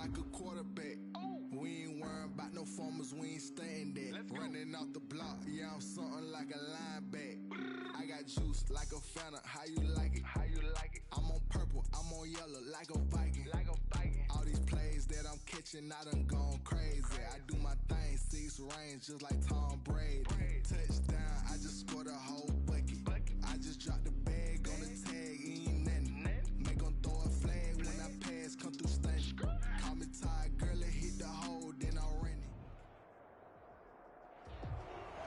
like a quarterback. We ain't worrying about no formers, we ain't staying there. Running off the block, yeah, I'm something like a linebacker. I got juice like a Fanta, how you like it? How you like it? I'm on purple, I'm on yellow, like a Viking. Like a Viking. All these plays that I'm catching, I done gone crazy. I do my thing, 6 range, just like Tom Brady. Touchdown, I just scored a whole bucket. I just dropped the bag on the tag, ain't nothing. Make 'em throw a flag when I pass, come through stunning. Call me Ty, girl, it hit the hole, then I ran it.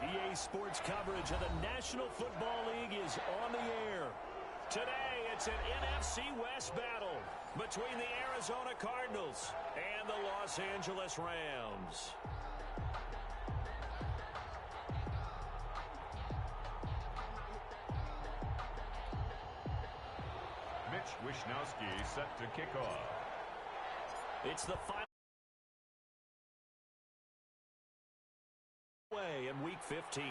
EA Sports coverage of the National Football League is on the air. Today, it's an NFC West battle between the Arizona Cardinals and the Los Angeles Rams. Mitch Wishnowsky set to kick off. It's the final way in Week 15.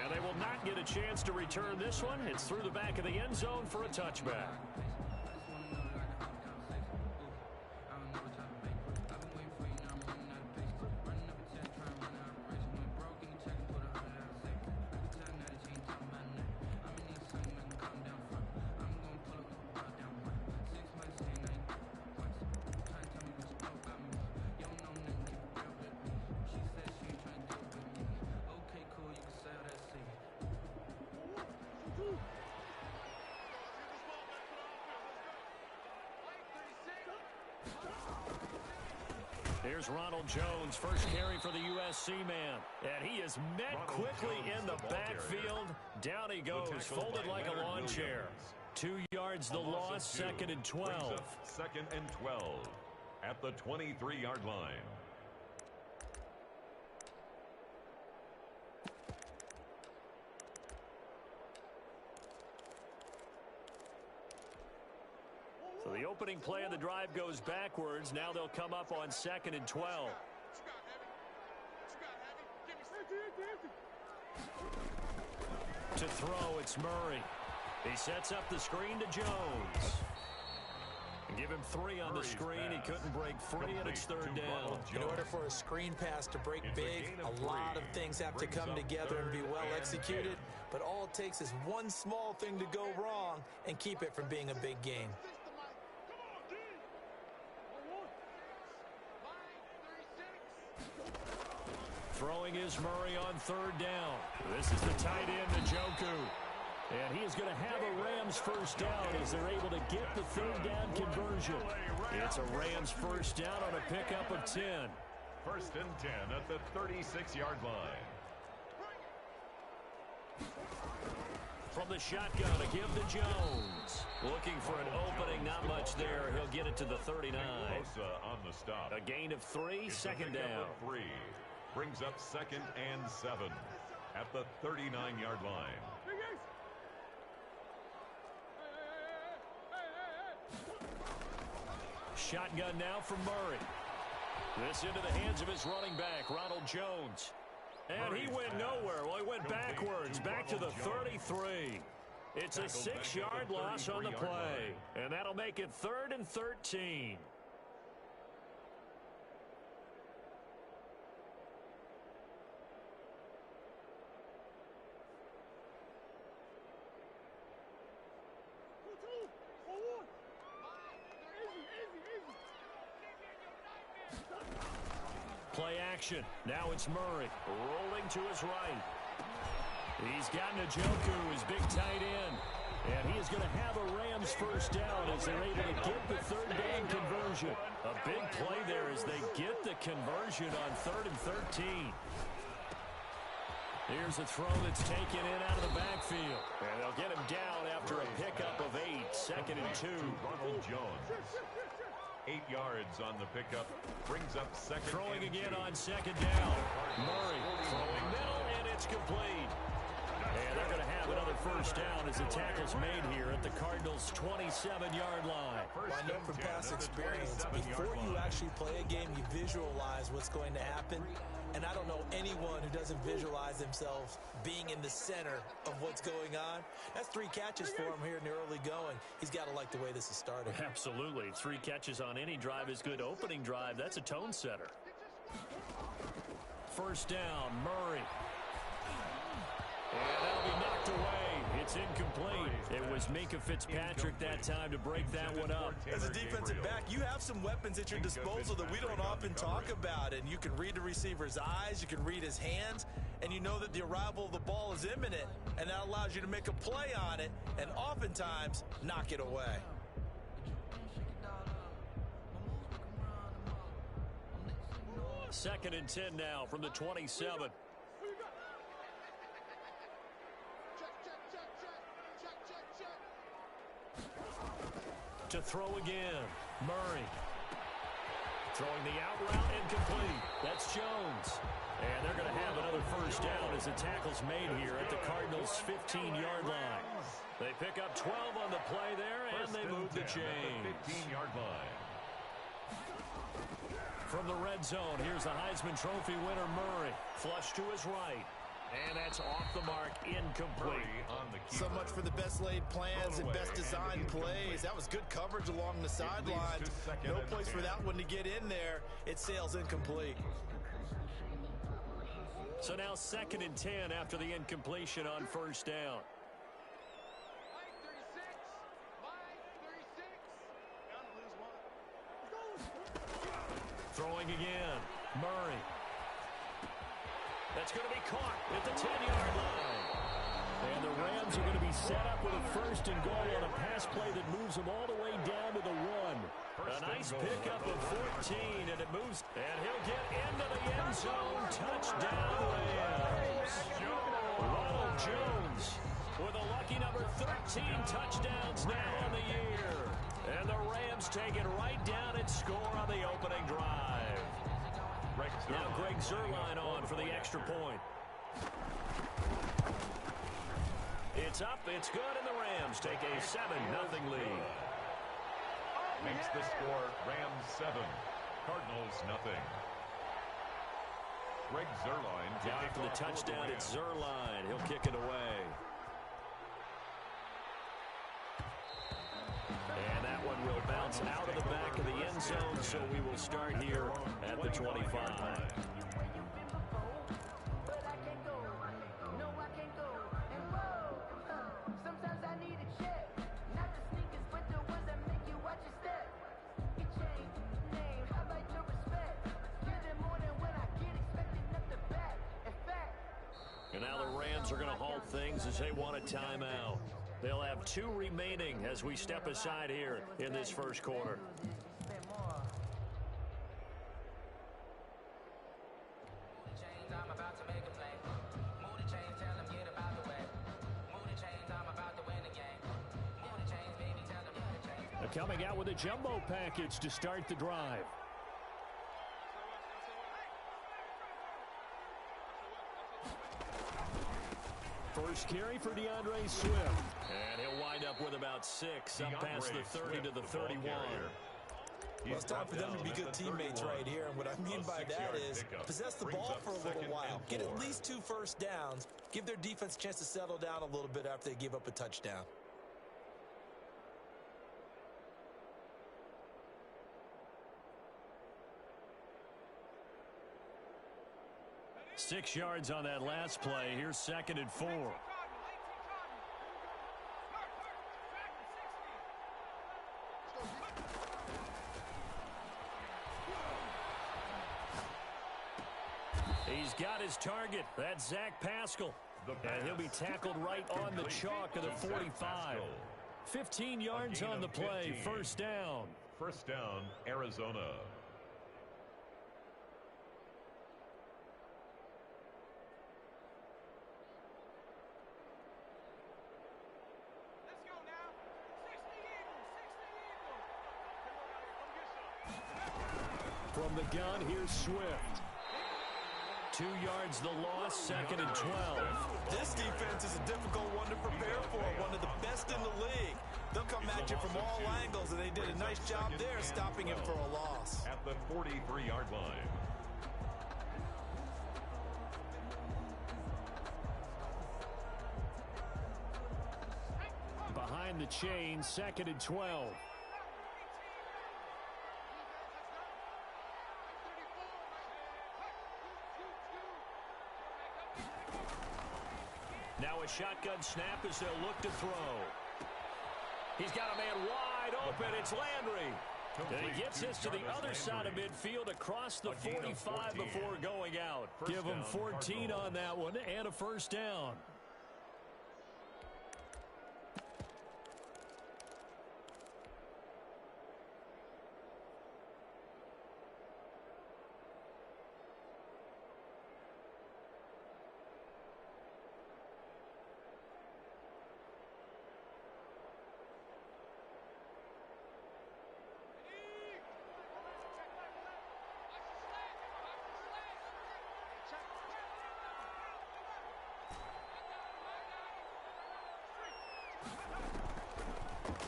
And they will not get a chance to return this one. It's through the back of the end zone for a touchback. Here's Ronald Jones, first carry for the USC man. And he is met quickly in the backfield. Down he goes, folded like a lawn chair. 2 yards the loss, 2nd and 12. 2nd and 12 at the 23-yard line. So the opening play of the drive goes backwards. Now they'll come up on 2nd and 12. To throw, it's Murray. He sets up the screen to Jones. Give him 3 on the screen. He couldn't break free, and it's 3rd down. In order for a screen pass to break big, a lot of things have to come together and be well executed. But all it takes is one small thing to go wrong and keep it from being a big game. Throwing is Murray on 3rd down. This is the tight end, Njoku. And he is going to have a Rams first down as they're able to get the 3rd down conversion. It's a Rams first down on a pickup of 10. 1st and 10 at the 36-yard line. From the shotgun, a give to Jones. Looking for an opening, not much there. He'll get it to the 39. On the stop. A gain of 3, 2nd down. 3 brings up 2nd and 7 at the 39-yard line. Shotgun now from Murray. This into the hands of his running back, Ronald Jones. And he went nowhere. Well, he went backwards, back to the 33. It's a 6-yard loss on the play. And that'll make it 3rd and 13. Play action. Now it's Murray rolling to his right. He's got Njoku, his big tight end. And he is going to have a Rams first down as they're able to get the 3rd down conversion. A big play there as they get the conversion on 3rd and 13. Here's a throw that's taken in out of the backfield. And they'll get him down after a pickup of 8, 2nd and 2. Ronald Jones. 8 yards on the pickup. Brings up 2nd. Throwing again on 2nd down. Murray throwing middle, and it's complete. And they're going to have another first down as the tackle's made here at the Cardinals' 27-yard line. Well, I know from past experience, before you actually play a game, you visualize what's going to happen. And I don't know anyone who doesn't visualize themselves being in the center of what's going on. That's 3 catches for him here in the early going. He's got to like the way this is starting. Absolutely. 3 catches on any drive is good. Opening drive, that's a tone setter. First down, Murray. And that'll be knocked away. It's incomplete. It was Minkah Fitzpatrick that time to break that one up. As a defensive back, you have some weapons at your disposal that we don't often talk about. And you can read the receiver's eyes, you can read his hands, and you know that the arrival of the ball is imminent. And that allows you to make a play on it and oftentimes knock it away. Second and 10 now from the 27. To throw again, Murray. Throwing the out route, incomplete. That's Jones. And they're going to have another first down as the tackle's made here at the Cardinals' 15-yard line. They pick up 12 on the play there, and they move the chains. 15-yard line. From the red zone, here's the Heisman Trophy winner, Murray. Flush to his right. And that's off the mark, incomplete. So much for the best laid plans and best designed plays. That was good coverage along the sidelines. No place for that one to get in there. It sails incomplete. So now second and 10 after the incompletion on first down. Throwing again, Murray. That's going to be caught at the 10-yard line. And the Rams are going to be set up with a first and goal on a pass play that moves them all the way down to the 1. A nice pickup of 14, and it moves. And he'll get into the end zone. Touchdown, Rams. Ronald Jones with a lucky number 13 touchdowns now on the year. And the Rams take it right down and score on the opening drive. Now Greg Zuerlein on for the extra point. It's up, it's good, and the Rams take a 7-0 lead. Makes the score Rams 7, Cardinals nothing. Greg Zuerlein Down for the touchdown, it's Zuerlein. He'll kick it away. And that one will bounce out of the back of the end zone, so we will start here at the 25. And now the Rams are going to halt things as they want a timeout. They'll have 2 remaining as we step aside here in this first quarter. They're coming out with a jumbo package to start the drive. First carry for DeAndre Swift. And he'll wind up with about 6, up past the 30 to the 31. Well, it's time for them to be good teammates right here. And what I mean by that is possess the ball for a little while. Get at least 2 first downs. Give their defense a chance to settle down a little bit after they give up a touchdown. Six yards on that last play. Here's second and 4. He's got his target. That's Zach Pascal. And he'll be tackled right on the chalk of the 45. 15 yards on the play. First down. First down, Arizona. From the gun, here's Swift. 2 yards the loss, 2nd and 12. This defense is a difficult one to prepare for, one of the best in the league. They'll come at you from all angles, and they did a nice job there stopping him for a loss. At the 43-yard line. Behind the chain, 2nd and 12. Now a shotgun snap as they'll look to throw. He's got a man wide open. It's Landry. And he gets this to the other side of midfield across the 45 before going out. Give him 14 on that one and a first down.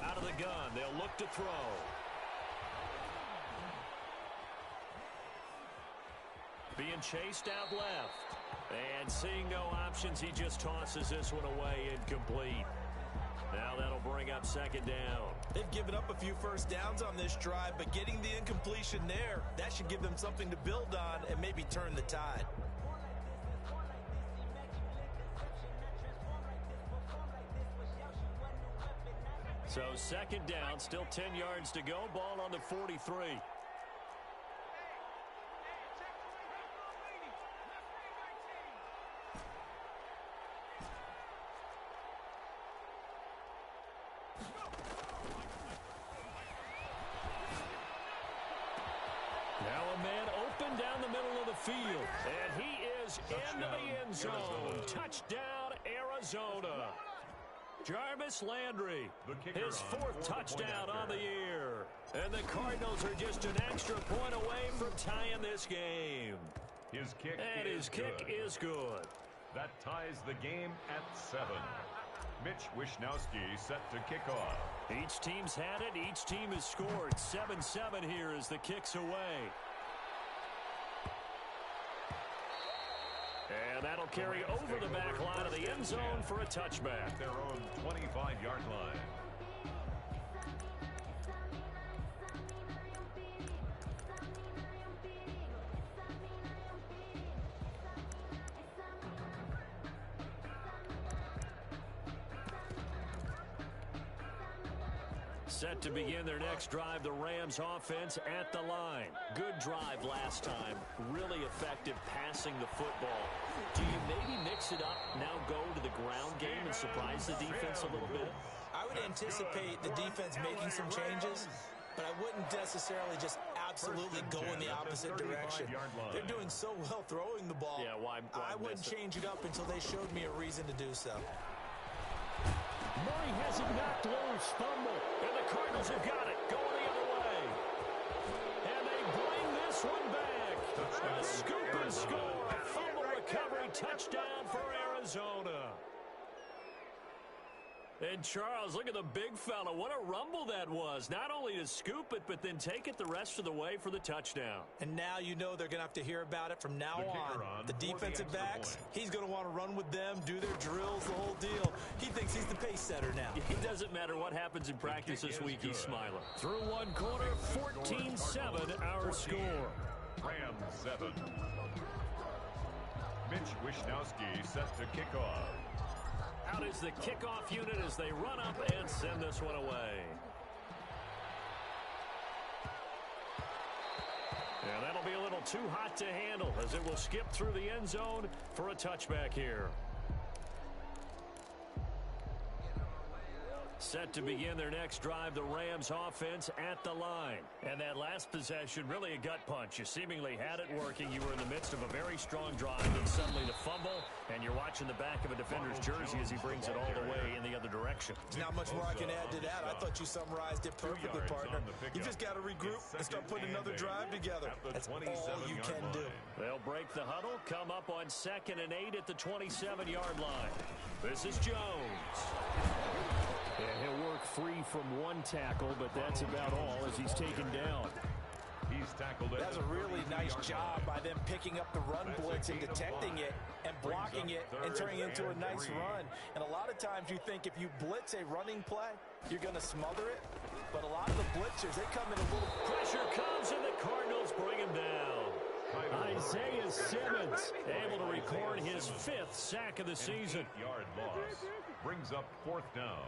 Out of the gun, they'll look to throw. Being chased out left. And seeing no options, he just tosses this one away incomplete. Now that'll bring up 2nd down. They've given up a few first downs on this drive, but getting the incompletion there, that should give them something to build on and maybe turn the tide. So 2nd down, still 10 yards to go. Ball on the 43. Now a man open down the middle of the field. And he is into the end zone. Touchdown, Arizona. Jarvis Landry, his 4th touchdown on the year. And the Cardinals are just an extra point away from tying this game. His kick is good. That ties the game at 7. Mitch Wishnowsky set to kick off. Each team's had it. Each team has scored. 7-7 here as the kick's away. And that'll carry over the back line of the end zone for a touchback. Their own 25-yard line. Set to begin their next drive, the Rams offense at the line. Good drive last time. Really effective passing the football. Do you maybe mix it up, now go to the ground game and surprise the defense a little bit? I would anticipate the defense making some changes, but I wouldn't necessarily just absolutely go in the opposite direction. They're doing so well throwing the ball. Yeah, why I wouldn't change it up until they showed me a reason to do so. Murray has it knocked loose. Fumble. And the Cardinals have got it. Going the other way. And they bring this one back. A scoop and score. A fumble recovery. Touchdown for Arizona. And Charles, look at the big fella. What a rumble that was. Not only to scoop it, but then take it the rest of the way for the touchdown. And now you know they're going to have to hear about it from now on. The defensive backs, he's going to want to run with them, do their drills, the whole deal. He thinks he's the pace setter now. It doesn't matter what happens in practice this week, he's smiling. Through one quarter, 14-7 our score. Rams 7. Mitch Wishnowsky set to kick off. Out is the kickoff unit as they run up and send this one away. And that'll be a little too hot to handle as it will skip through the end zone for a touchback here. Set to begin their next drive, the Rams offense at the line. And that last possession, really a gut punch. You seemingly had it working. You were in the midst of a very strong drive, and suddenly the fumble, and you're watching the back of a defender's jersey as he brings it all the way in the other direction. There's not much more I can add to that. I thought you summarized it perfectly, partner. You just got to regroup and start putting another drive together. That's all you can do. They'll break the huddle, come up on 2nd and 8 at the 27-yard line. This is Jones. And he'll work free from one tackle, but that's about all as he's taken down. He's tackled. That's a really nice job by them picking up the run blitz and detecting it and blocking it and turning it into a nice run. And a lot of times you think if you blitz a running play, you're going to smother it. But a lot of the blitzers, they come in a little... Pressure comes, and the Cardinals bring him down. Isaiah Simmons able to record his 5th sack of the season. 8-yard loss brings up 4th down.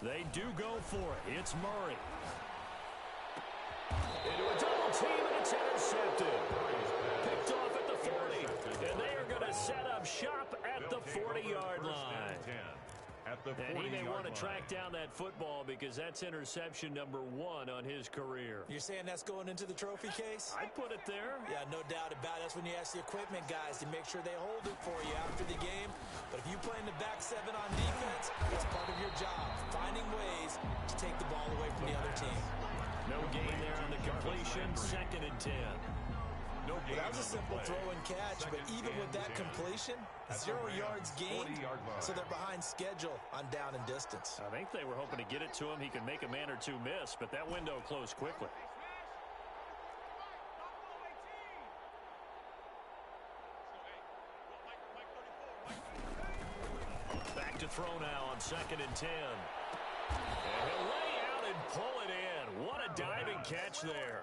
They do go for it. It's Murray. Into a double team, and it's intercepted. Picked off at the 40. And they are going to set up shop at the 40-yard line. And he may want to track down that football because that's interception number 1 on his career. You're saying that's going into the trophy case? I'd put it there. Yeah, no doubt about it. That's when you ask the equipment guys to make sure they hold it for you after the game. But if you play in the back 7 on defense, that's part of your job, finding ways to take the ball away from the other team. No gain there on the completion, 2nd and 10. No gain. That was a simple throw and catch, but even with that completion, 0 yards gained, so they're behind schedule on down and distance. I think they were hoping to get it to him. He could make a man or two miss, but that window closed quickly. Back to throw now on 2nd and 10. And he'll lay out and pull it in. What a diving catch there.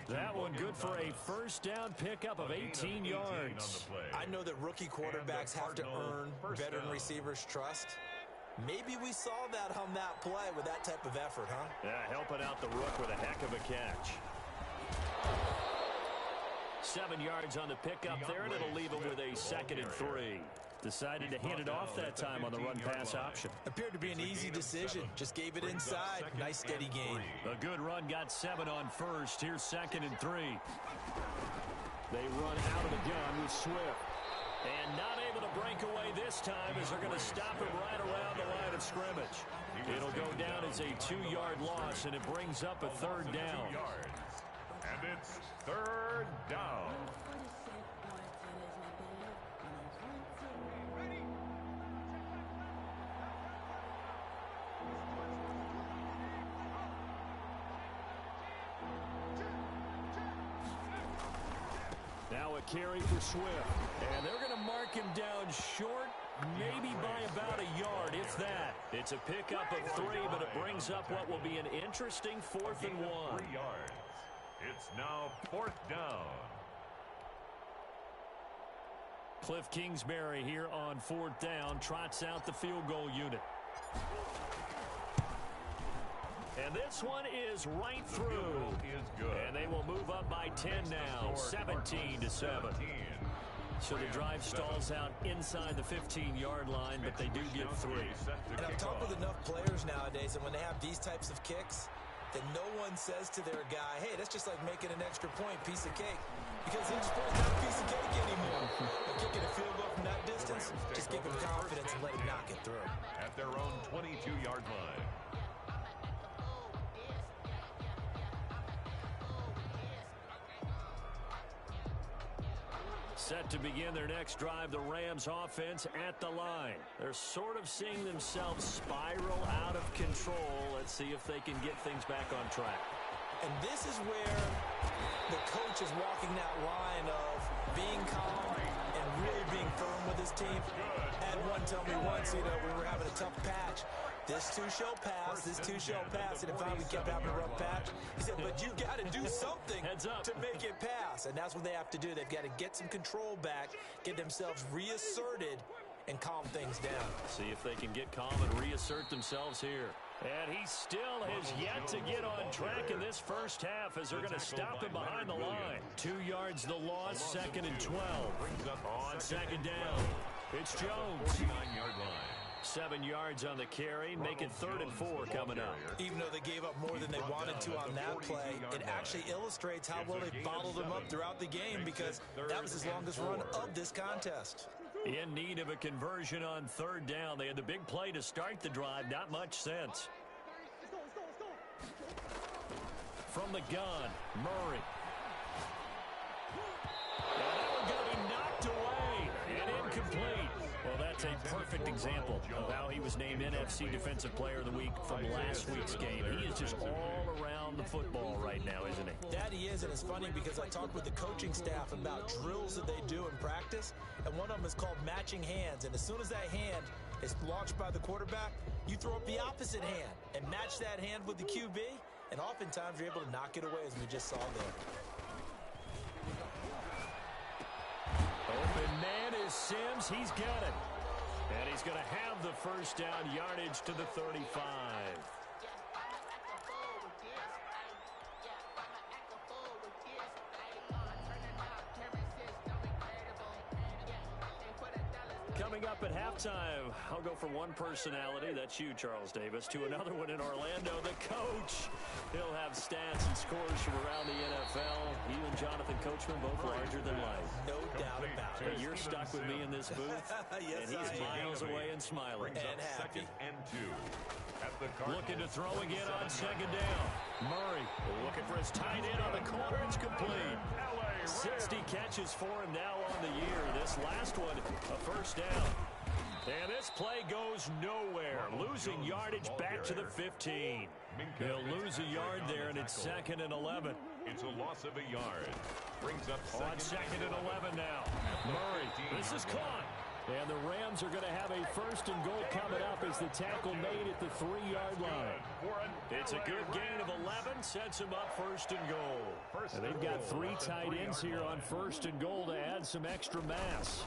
That one good for a 1st down pickup of 18 yards. I know that rookie quarterbacks have to earn veteran receivers' trust. Maybe we saw that on that play with that type of effort, huh? Yeah, helping out the rook with a heck of a catch. 7 yards on the pickup there, and it'll leave him with a 2nd and 3. Decided to hand it off that time on the run-pass option. Appeared to be an easy decision. Just gave it inside. Nice steady gain. A good run, got 7 on 1st. Here's 2nd and 3. They run out of the gun with Swift. And not able to break away this time as they're going to stop him right around the line of scrimmage. It'll go down as a 2-yard loss, and it brings up a 3rd down. And it's 3rd down. Now a carry for Swift. And they're going to mark him down short, maybe by about a yard, if that. It's a pickup of 3, but it brings up what will be an interesting 4th and 1. 3 yards. It's now 4th down. Cliff Kingsbury here on 4th down, trots out the field goal unit. And this one is right through. And they will move up by 10 now, 17-7. So the drive stalls out inside the 15-yard line, but they do get 3. And I've talked with enough players nowadays, and when they have these types of kicks, that no one says to their guy, hey, that's just like making an extra point, piece of cake. Because the extra point's not a piece of cake anymore. But kicking a field goal from that distance, just give them confidence and let him knock it through. At their own 22-yard line. Set to begin their next drive, the Rams offense at the line. They're sort of seeing themselves spiral out of control. Let's see if they can get things back on track. And this is where the coach is walking that line of being calm and really being firm with his team. Had one tell me once, we were having a tough patch. This too shall pass, this too shall pass. And if we kept having a rough patch, he said, but you got to do something to make it pass. And that's what they have to do. They've got to get some control back, get themselves reasserted, and calm things down. See if they can get calm and reassert themselves here. And he still has yet to get on track in this first half as they're going to stop him behind the line. 2 yards the loss, 2nd and 12. On 2nd down, it's Jones. 49-yard line. 7 yards on the carry, make it 3rd and 4 coming up. Even though they gave up more than they wanted to on that play, it actually illustrates how well they bottled them up throughout the game because that was his longest run of this contest. In need of a conversion on 3rd down. They had the big play to start the drive, not much sense. From the gun, Murray. And that one going to be knocked away and incomplete. Well, that's a perfect example of how he was named NFC Defensive Player of the Week from last week's game. He is just all around the football right now, isn't he? That he is, and it's funny because I talked with the coaching staff about drills that they do in practice, and one of them is called matching hands. And as soon as that hand is launched by the quarterback, you throw up the opposite hand and match that hand with the QB, and oftentimes you're able to knock it away, as we just saw there. Open man is Sims. He's got it. And he's going to have the first down, yardage to the 35. Coming up at halftime, I'll go from one personality, that's you, Charles Davis, to another one in Orlando, the coach. He'll have stats and scores from around the NFL. He and Jonathan Coachman both larger than life. No doubt about it. But you're stuck with me in this booth, yes, and he's miles away and smiling. And happy. 2nd and 2. Looking to throw again on 2nd down. Murray looking for his tight end on the corner. It's complete. 60 catches for him now on the year. This last one, a first down. And this play goes nowhere. Losing yardage back to the 15. He'll lose a yard there, and it's 2nd and 11. It's a loss of a yard. Brings up On 2nd and 11 now. Murray, this is caught. And the Rams are going to have a 1st and goal coming up as the tackle made at the 3-yard line. It's a good gain of 11, sets him up 1st and goal. And they've got 3 tight ends here on 1st and goal to add some extra mass.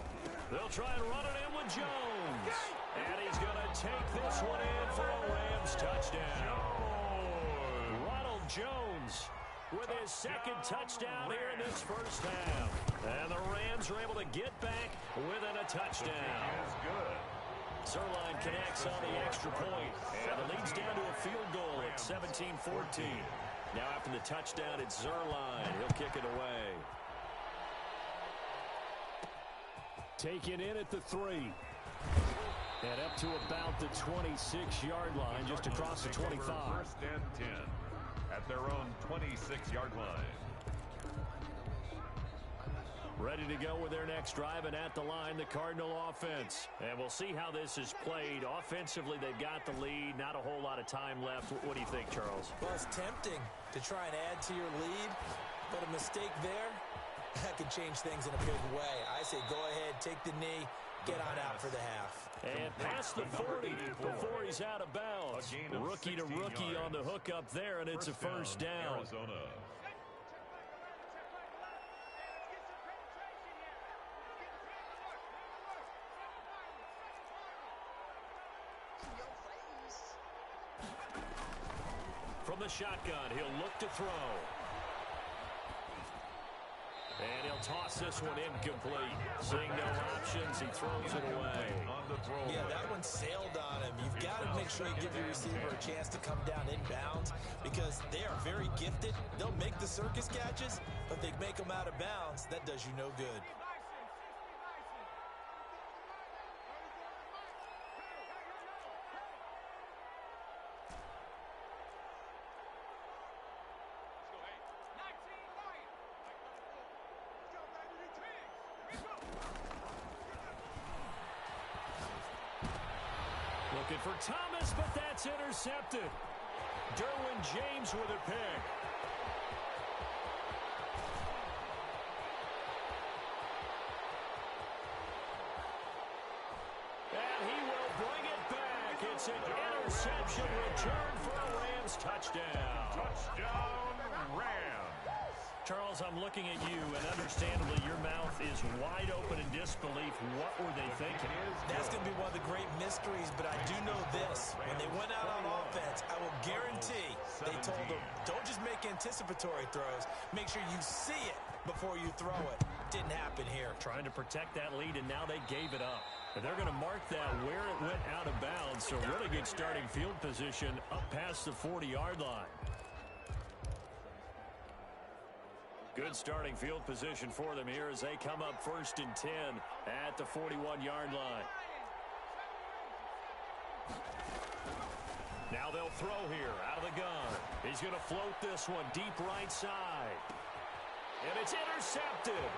They'll try and run it in with Jones. And he's going to take this one in for a Rams touchdown. Ronald Jones with his 2nd touchdown here in this first half. And the Rams are able to get back within a touchdown. Zerline connects on the extra point. And it leads down to a field goal at 17-14. Now after the touchdown, it's Zerline. He'll kick it away. Taken in at the 3. And up to about the 26-yard line, just across the 25. 1st and 10 at their own 26-yard line. Ready to go with their next drive, and at the line, the Cardinal offense. And we'll see how this is played. Offensively, they've got the lead. Not a whole lot of time left. What do you think, Charles? Well, it's tempting to try and add to your lead, but a mistake there, that could change things in a big way. I say go ahead, take the knee, get on out for the half. And past the 40 before he's out of bounds. Rookie to rookie on the hook up there, and it's a first down. Arizona. From the shotgun, he'll look to throw. And he'll toss this one incomplete. Seeing no options, he throws it away. Yeah, that one sailed on him. You've got to make sure you give your receiver a chance to come down inbounds because they are very gifted. They'll make the circus catches, but they make them out of bounds. That does you no good. Looking for Thomas, but that's intercepted. Derwin James with a pick. And he will bring it back. It's an interception return for a Rams touchdown. Touchdown, Rams. Charles, I'm looking at you, and understandably, your mouth is wide open in disbelief. What were they thinking? That's going to be one of the great mysteries, but I do know this. When they went out on offense, I anticipatory throws. Make sure you see it before you throw it. Didn't happen here. Trying to protect that lead, and now they gave it up. And they're going to mark that where it went out of bounds, so really good starting field position up past the 40-yard line. Good starting field position for them here as they come up 1st and 10 at the 41-yard line. Now they'll throw here out of the gun. He's going to float this one deep right side. And it's intercepted.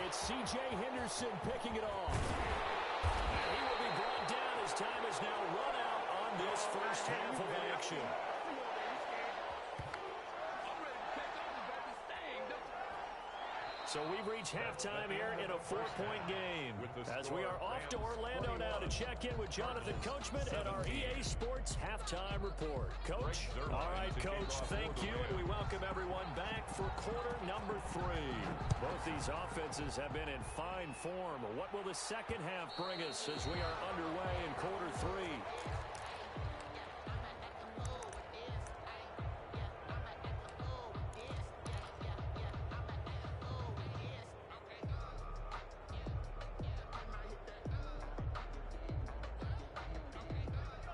It's C.J. Henderson picking it off. And he will be brought down as time is now run out on this first half of action. So we've reached halftime here in a 4-point game. As we are off to Orlando now to check in with Jonathan Coachman at our EA Sports Halftime Report. Coach? All right, Coach, thank you, and we welcome everyone back for quarter number 3. Both these offenses have been in fine form. What will the second half bring us as we are underway in quarter 3?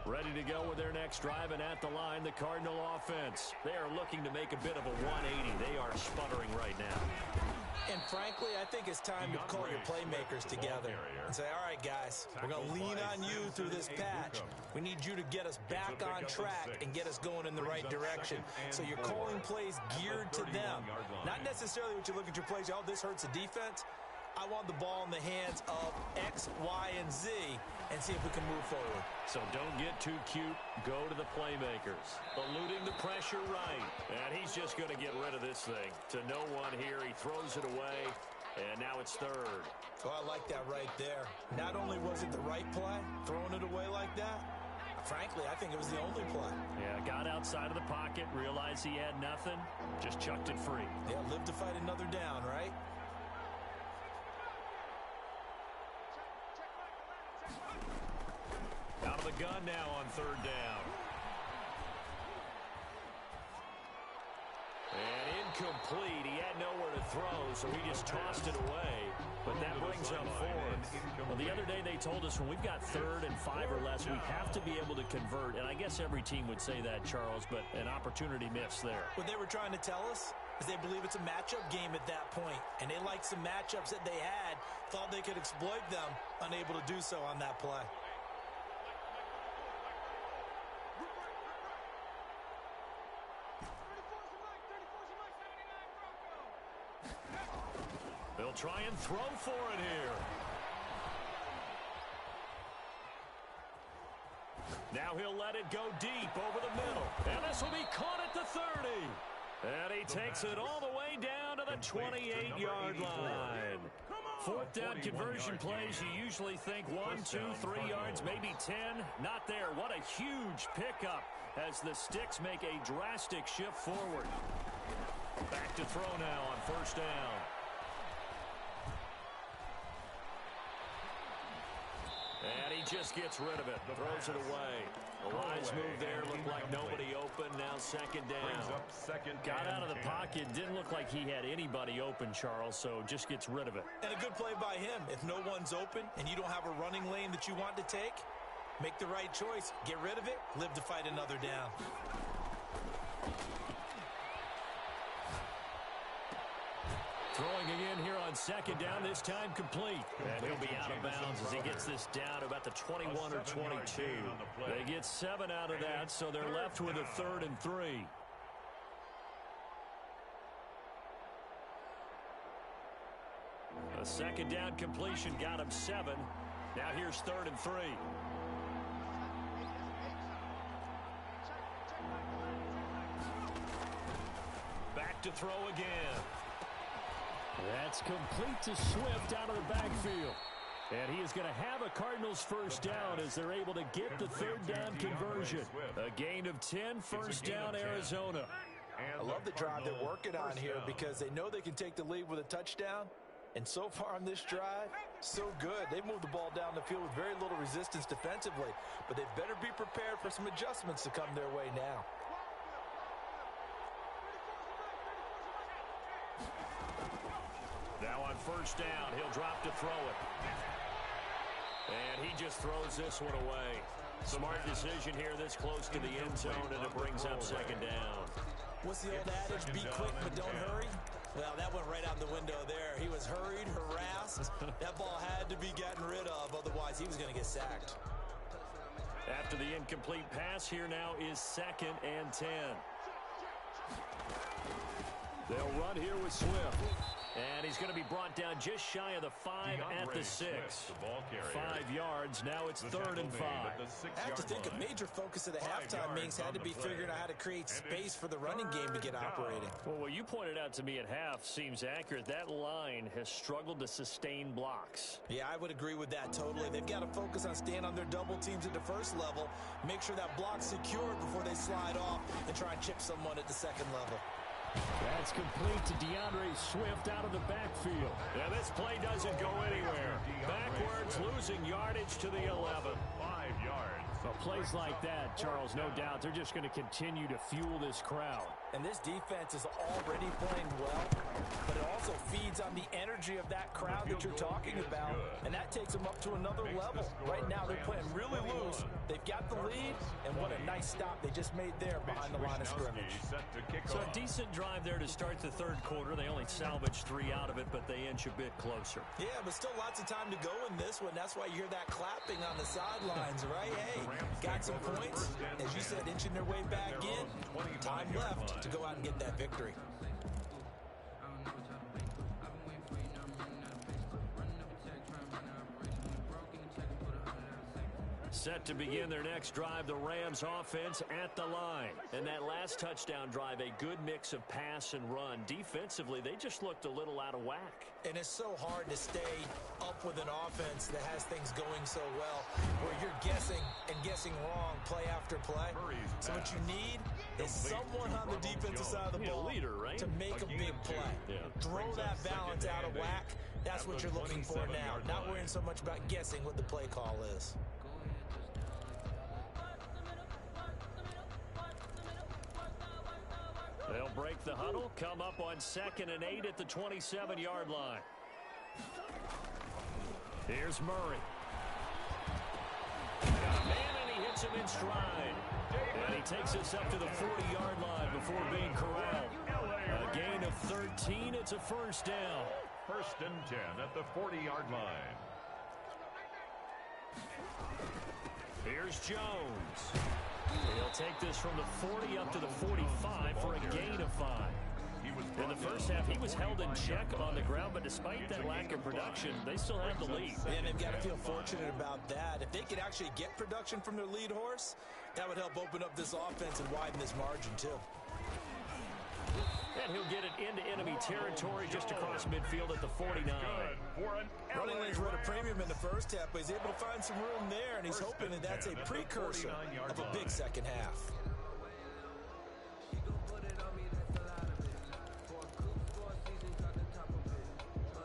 Ready to go with their next drive, and at the line, the Cardinal offense. They are looking to make a bit of a 180. They are sputtering right now. And frankly, I think it's time to call your playmakers together and say, all right, guys, we're going to lean on you through this patch. We need you to get us back on track and get us going in the right direction. So you're calling plays geared to them. Not necessarily what you look at your plays, oh, this hurts the defense. I want the ball in the hands of X, Y, and Z and see if we can move forward. So don't get too cute. Go to the playmakers. Eluding the pressure right. And he's just going to get rid of this thing. To no one here. He throws it away. And now it's third. Oh, I like that right there. Not only was it the right play, throwing it away like that, frankly, I think it was the only play. Yeah, got outside of the pocket, realized he had nothing, just chucked it free. Yeah, live to fight another down, right? Out of the gun now on third down. And incomplete. He had nowhere to throw, so he just tossed it away. But that brings up fourth. Well, the other day they told us when we've got 3rd and 5 or less, we have to be able to convert. And I guess every team would say that, Charles, but an opportunity missed there. What they were trying to tell us is they believe it's a matchup game at that point. And they liked some matchups that they had, thought they could exploit them, unable to do so on that play. They'll try and throw for it here. Now he'll let it go deep over the middle. And this will be caught at the 30. And he takes it all the way down to the 28-yard line. 4th down conversion plays, you usually think 1, 2, 3 yards, maybe 10. Not there. What a huge pickup as the Sticks make a drastic shift forward. Back to throw now on 1st down. And he just gets rid of it, throws it away. A wise move there, looked like nobody open, now 2nd down. Got out of the pocket, didn't look like he had anybody open, Charles, so just gets rid of it. And a good play by him. If no one's open and you don't have a running lane that you want to take, make the right choice. Get rid of it, live to fight another down. Throwing again here on 2nd down, this time complete. And he'll be out of bounds as he gets this down to about the 21 or 22. They get 7 out of that, so they're left with a 3rd and 3. A 2nd down completion got him 7. Now here's 3rd and 3. Back to throw again. That's complete to Swift out of the backfield. And he is going to have a Cardinals 1st down as they're able to get the 3rd down conversion. A gain of 10, 1st down Arizona. I love the drive they're working on here because they know they can take the lead with a touchdown. And so far on this drive, so good. They've moved the ball down the field with very little resistance defensively. But they better be prepared for some adjustments to come their way now. first down. He'll drop to throw it. And he just throws this one away. Smart decision here this close to the end zone, and it brings up second down. What's the old adage? Be quick, but don't hurry. Well, that went right out the window there. He was hurried, harassed. That ball had to be gotten rid of, otherwise he was going to get sacked. After the incomplete pass, here now is 2nd and 10. They'll run here with Swift. And he's going to be brought down just shy of the 5 at the 6. 5 yards. Now it's 3rd and 5. I have to think a major focus of the halftime meetings had to be figuring out how to create space for the running game to get operating. Well, what you pointed out to me at half seems accurate. That line has struggled to sustain blocks. Yeah, I would agree with that totally. They've got to focus on staying on their double teams at the first level, make sure that block's secured before they slide off and try and chip someone at the second level. That's complete to DeAndre Swift out of the backfield. Yeah, this play doesn't go anywhere. Backwards, losing yardage to the 11. 5 yards. Well, plays like that, Charles, no doubt, they're just going to continue to fuel this crowd. And this defense is already playing well, but it also feeds on the energy of that crowd that you're talking about, and that takes them up to another level. Right now, they're playing really loose. They've got the lead, and what a nice stop they just made there behind the line of scrimmage. So a decent drive there to start the third quarter. They only salvaged 3 out of it, but they inch a bit closer. Yeah, but still lots of time to go in this one. That's why you hear that clapping on the sidelines, right? Hey, got some points. As you said, inching their way back in. Time left to go out and get that victory. Set to begin their next drive, the Rams offense at the line. And that last touchdown drive, a good mix of pass and run. Defensively, they just looked a little out of whack. And it's so hard to stay up with an offense that has things going so well, where you're guessing and guessing wrong play after play. So what you need is someone on the defensive side of the ball leader, right? to make a big play. Yeah. Throw that balance out of whack. That's what you're looking for now. Not worrying so much about guessing what the play call is. They'll break the huddle, come up on 2nd and 8 at the 27-yard line. Here's Murray. Got a man, and he hits him in stride. And he takes us up to the 40-yard line before being corralled. A gain of 13. It's a first down. 1st and 10 at the 40-yard line. Here's Jones. He'll take this from the 40 up to the 45 for a gain of 5. In the first half, he was held in check on the ground, but despite that lack of production, they still have the lead. And they've got to feel fortunate about that. If they could actually get production from their lead horse, that would help open up this offense and widen this margin, too. And he'll get it into enemy territory just across midfield at the 49. Running lanes were at a premium in the first half, but he's able to find some room there, and he's hoping that that's a precursor of a big second half.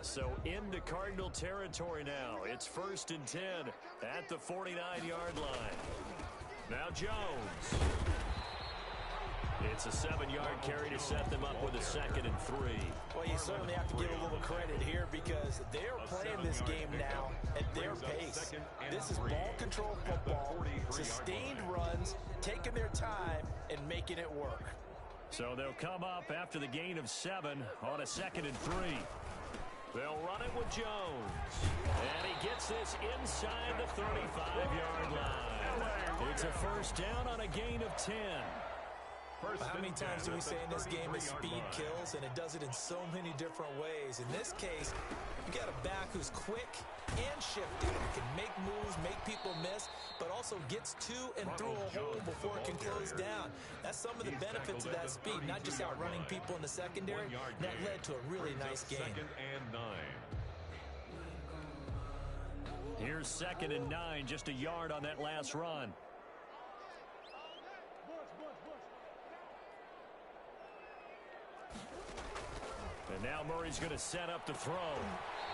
So into Cardinal territory now. It's 1st and 10 at the 49-yard line. Now Jones. It's a 7-yard carry to set them up with a 2nd and 3. Well, you certainly have to give a little credit here because they're playing this game now at their pace. This is ball control football, sustained runs, taking their time, and making it work. So they'll come up after the gain of 7 on a 2nd and 3. They'll run it with Jones. And he gets this inside the 35-yard line. It's a first down on a gain of 10. How many times do we say in this game that speed kills, and it does it in so many different ways? In this case, you got a back who's quick and shifty, and can make moves, make people miss, but also gets to and through a hole before it can close down. That's some of the benefits of that speed, not just outrunning people in the secondary. That led to a really nice game. 2nd and 9. Here's 2nd and 9, just a yard on that last run. And now Murray's going to set up the throw.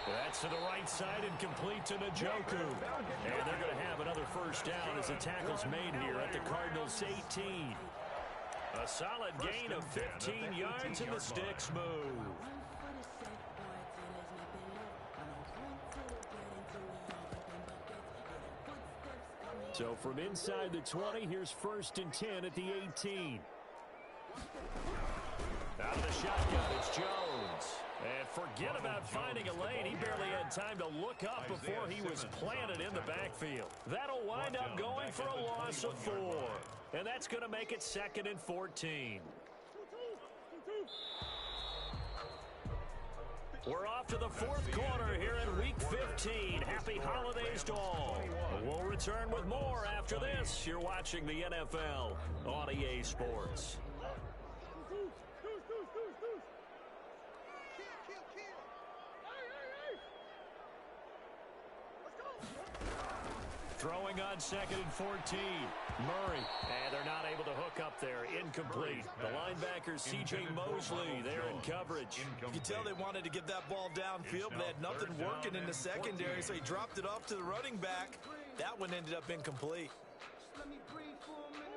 That's to the right side and complete to Njoku. And they're going to have another first down as the tackle's made here at the Cardinals' 18. A solid gain of 15 yards, and the sticks move. So from inside the 20, here's 1st and 10 at the 18. Out of the shotgun, it's Jones. And forget about finding a lane. He barely had time to look up before he was planted in the backfield. That'll wind up going for a loss of 4. And that's going to make it 2nd and 14. We're off to the 4th quarter here in Week 15. Happy holidays to all. We'll return with more after this. You're watching the NFL on EA Sports. Throwing on 2nd and 14. Murray. And they're not able to hook up there. Incomplete. The linebacker, C.J. Mosley, there in coverage. You can tell they wanted to get that ball downfield, but they had nothing working in the secondary, so he dropped it off to the running back. That one ended up incomplete.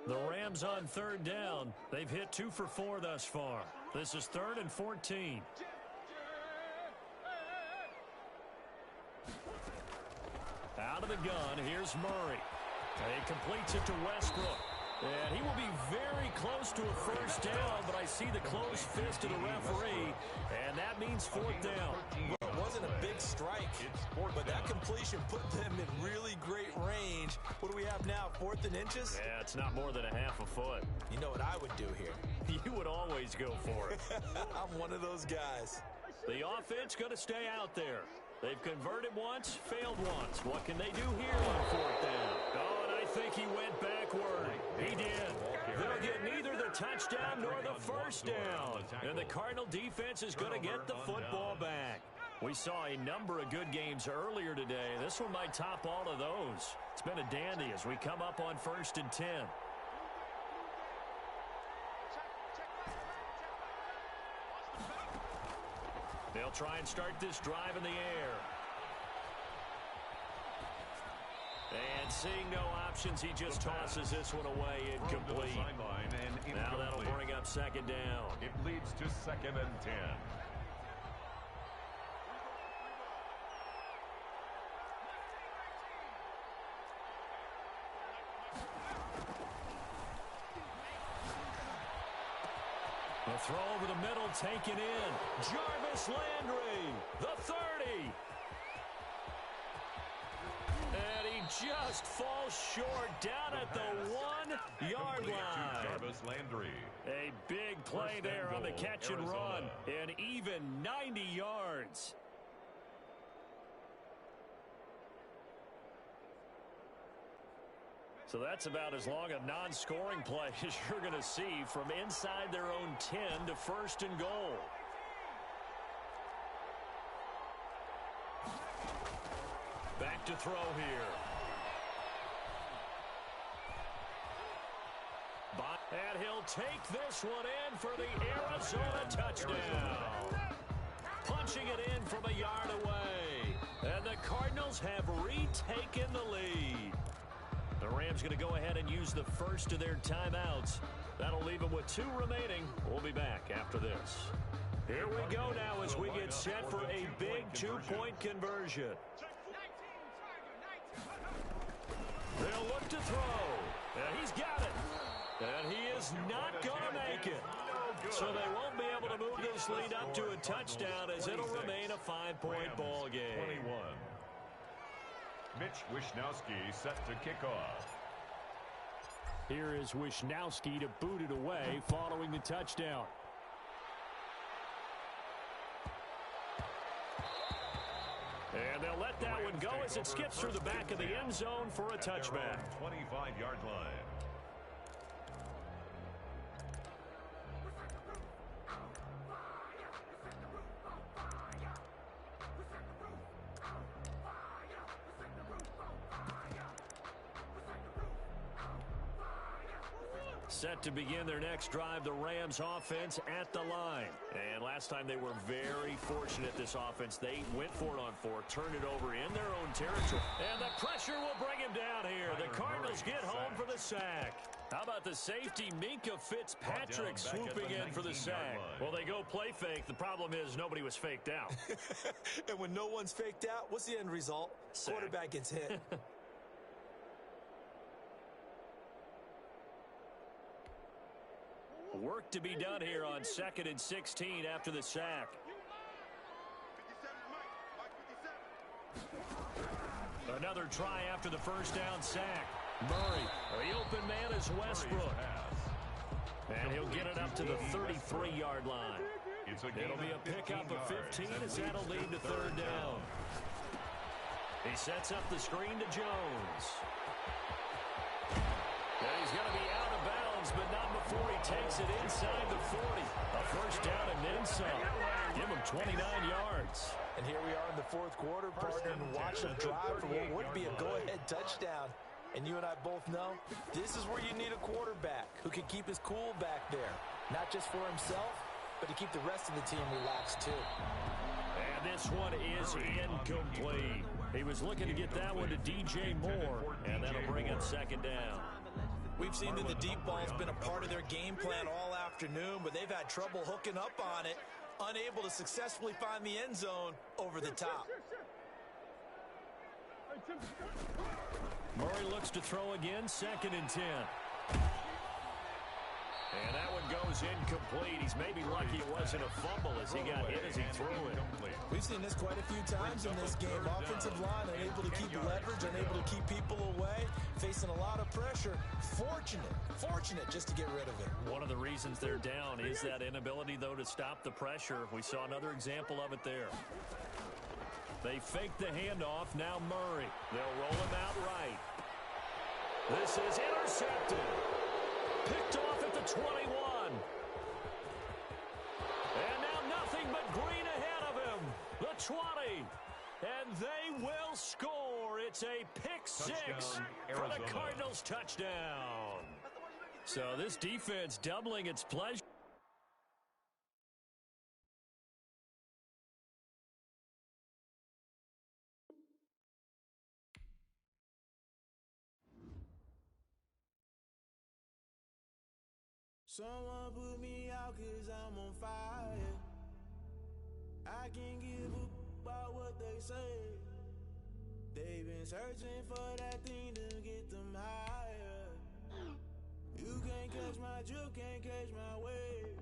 The Rams on 3rd down. They've hit 2 for 4 thus far. This is 3rd and 14. Out of the gun, here's Murray. He completes it to Westbrook. And he will be very close to a 1st down, but I see the closed fist of the referee, and that means 4th down. Well, it wasn't a big strike, but that completion put them in really great range. What do we have now, 4th and inches? Yeah, it's not more than a half a foot. You know what I would do here? You would always go for it. I'm one of those guys. The offense going to stay out there. They've converted once, failed once. What can they do here on 4th down? Oh, and I think he went backward. He did. They'll get neither the touchdown nor the 1st down. And the Cardinal defense is going to get the football back. We saw a number of good games earlier today. This one might top all of those. It's been a dandy as we come up on 1st and 10. They'll try and start this drive in the air. And seeing no options, he just tosses this one away incomplete. Now that'll bring up 2nd down. It leads to 2nd and 10. The throw over the middle taken in. Jarvis Landry, the 30. And he just falls short down at the 1-yard line. Jarvis Landry. A big play there on the catch and run. And even 90 yards. So that's about as long a non-scoring play as you're going to see from inside their own 10 to 1st and goal. Back to throw here. And he'll take this one in for the Arizona touchdown. Punching it in from a yard away. And the Cardinals have retaken the lead. The Rams going to go ahead and use the 1st of their timeouts. That'll leave them with 2 remaining. We'll be back after this. Here we go now as we get set for a big 2-point conversion. They'll look to throw. And he's got it. And he is not going to make it. So they won't be able to move this lead up to a touchdown as it'll remain a 5-point ball game. 21. Mitch Wishnowsky set to kick off. Here is Wishnowsky to boot it away following the touchdown. And they'll let that one go as it skips through the back of the end zone for a touchback. 25-yard line. Set to begin their next drive, the Rams offense at the line. And last time they were very fortunate, this offense. They went for it on 4, turned it over in their own territory. And the pressure will bring him down here. The Cardinals get home for the sack. How about the safety, Minka Fitzpatrick, swooping in for the sack? Well, they go play fake. The problem is nobody was faked out. And when no one's faked out, what's the end result? Sack. Quarterback gets hit. Work to be done here on 2nd and 16 after the sack. Another try after the first down sack. Murray, the open man is Westbrook. And he'll get it up to the 33-yard line. It'll be a pickup of 15 as that'll lead to third down. He sets up the screen to Jones. And he's going to be out of bounds, but not before he takes it inside the 40. A first down and then some. Give him 29 yards. And here we are in the fourth quarter, partner, and watch him drive for what would be a go-ahead touchdown. And you and I both know this is where you need a quarterback who can keep his cool back there. Not just for himself, but to keep the rest of the team relaxed too. And this one is incomplete. He was looking to get that one to DJ Moore, and that'll bring up second down. We've seen that the deep ball's been a part of their game plan all afternoon, but they've had trouble hooking up on it, unable to successfully find the end zone over the top. Murray looks to throw again, 2nd and 10. And that one goes incomplete. He's maybe lucky it wasn't a fumble as he got hit as he threw it. We've seen this quite a few times in this game. Offensive line unable to keep leverage, unable to keep people away, facing a lot of pressure. Fortunate just to get rid of it. One of the reasons they're down is that inability, though, to stop the pressure. We saw another example of it there. They fake the handoff. Now Murray. They'll roll him out right. This is intercepted. Picked off at the 21. And now nothing but green ahead of him. The 20. And they will score. It's a pick six for the Cardinals touchdown. So this defense doubling its pleasure. Someone put me out 'cause I'm on fire. I can't give up about what they say. They've been searching for that thing to get them higher. You can't catch my drift, can't catch my wave.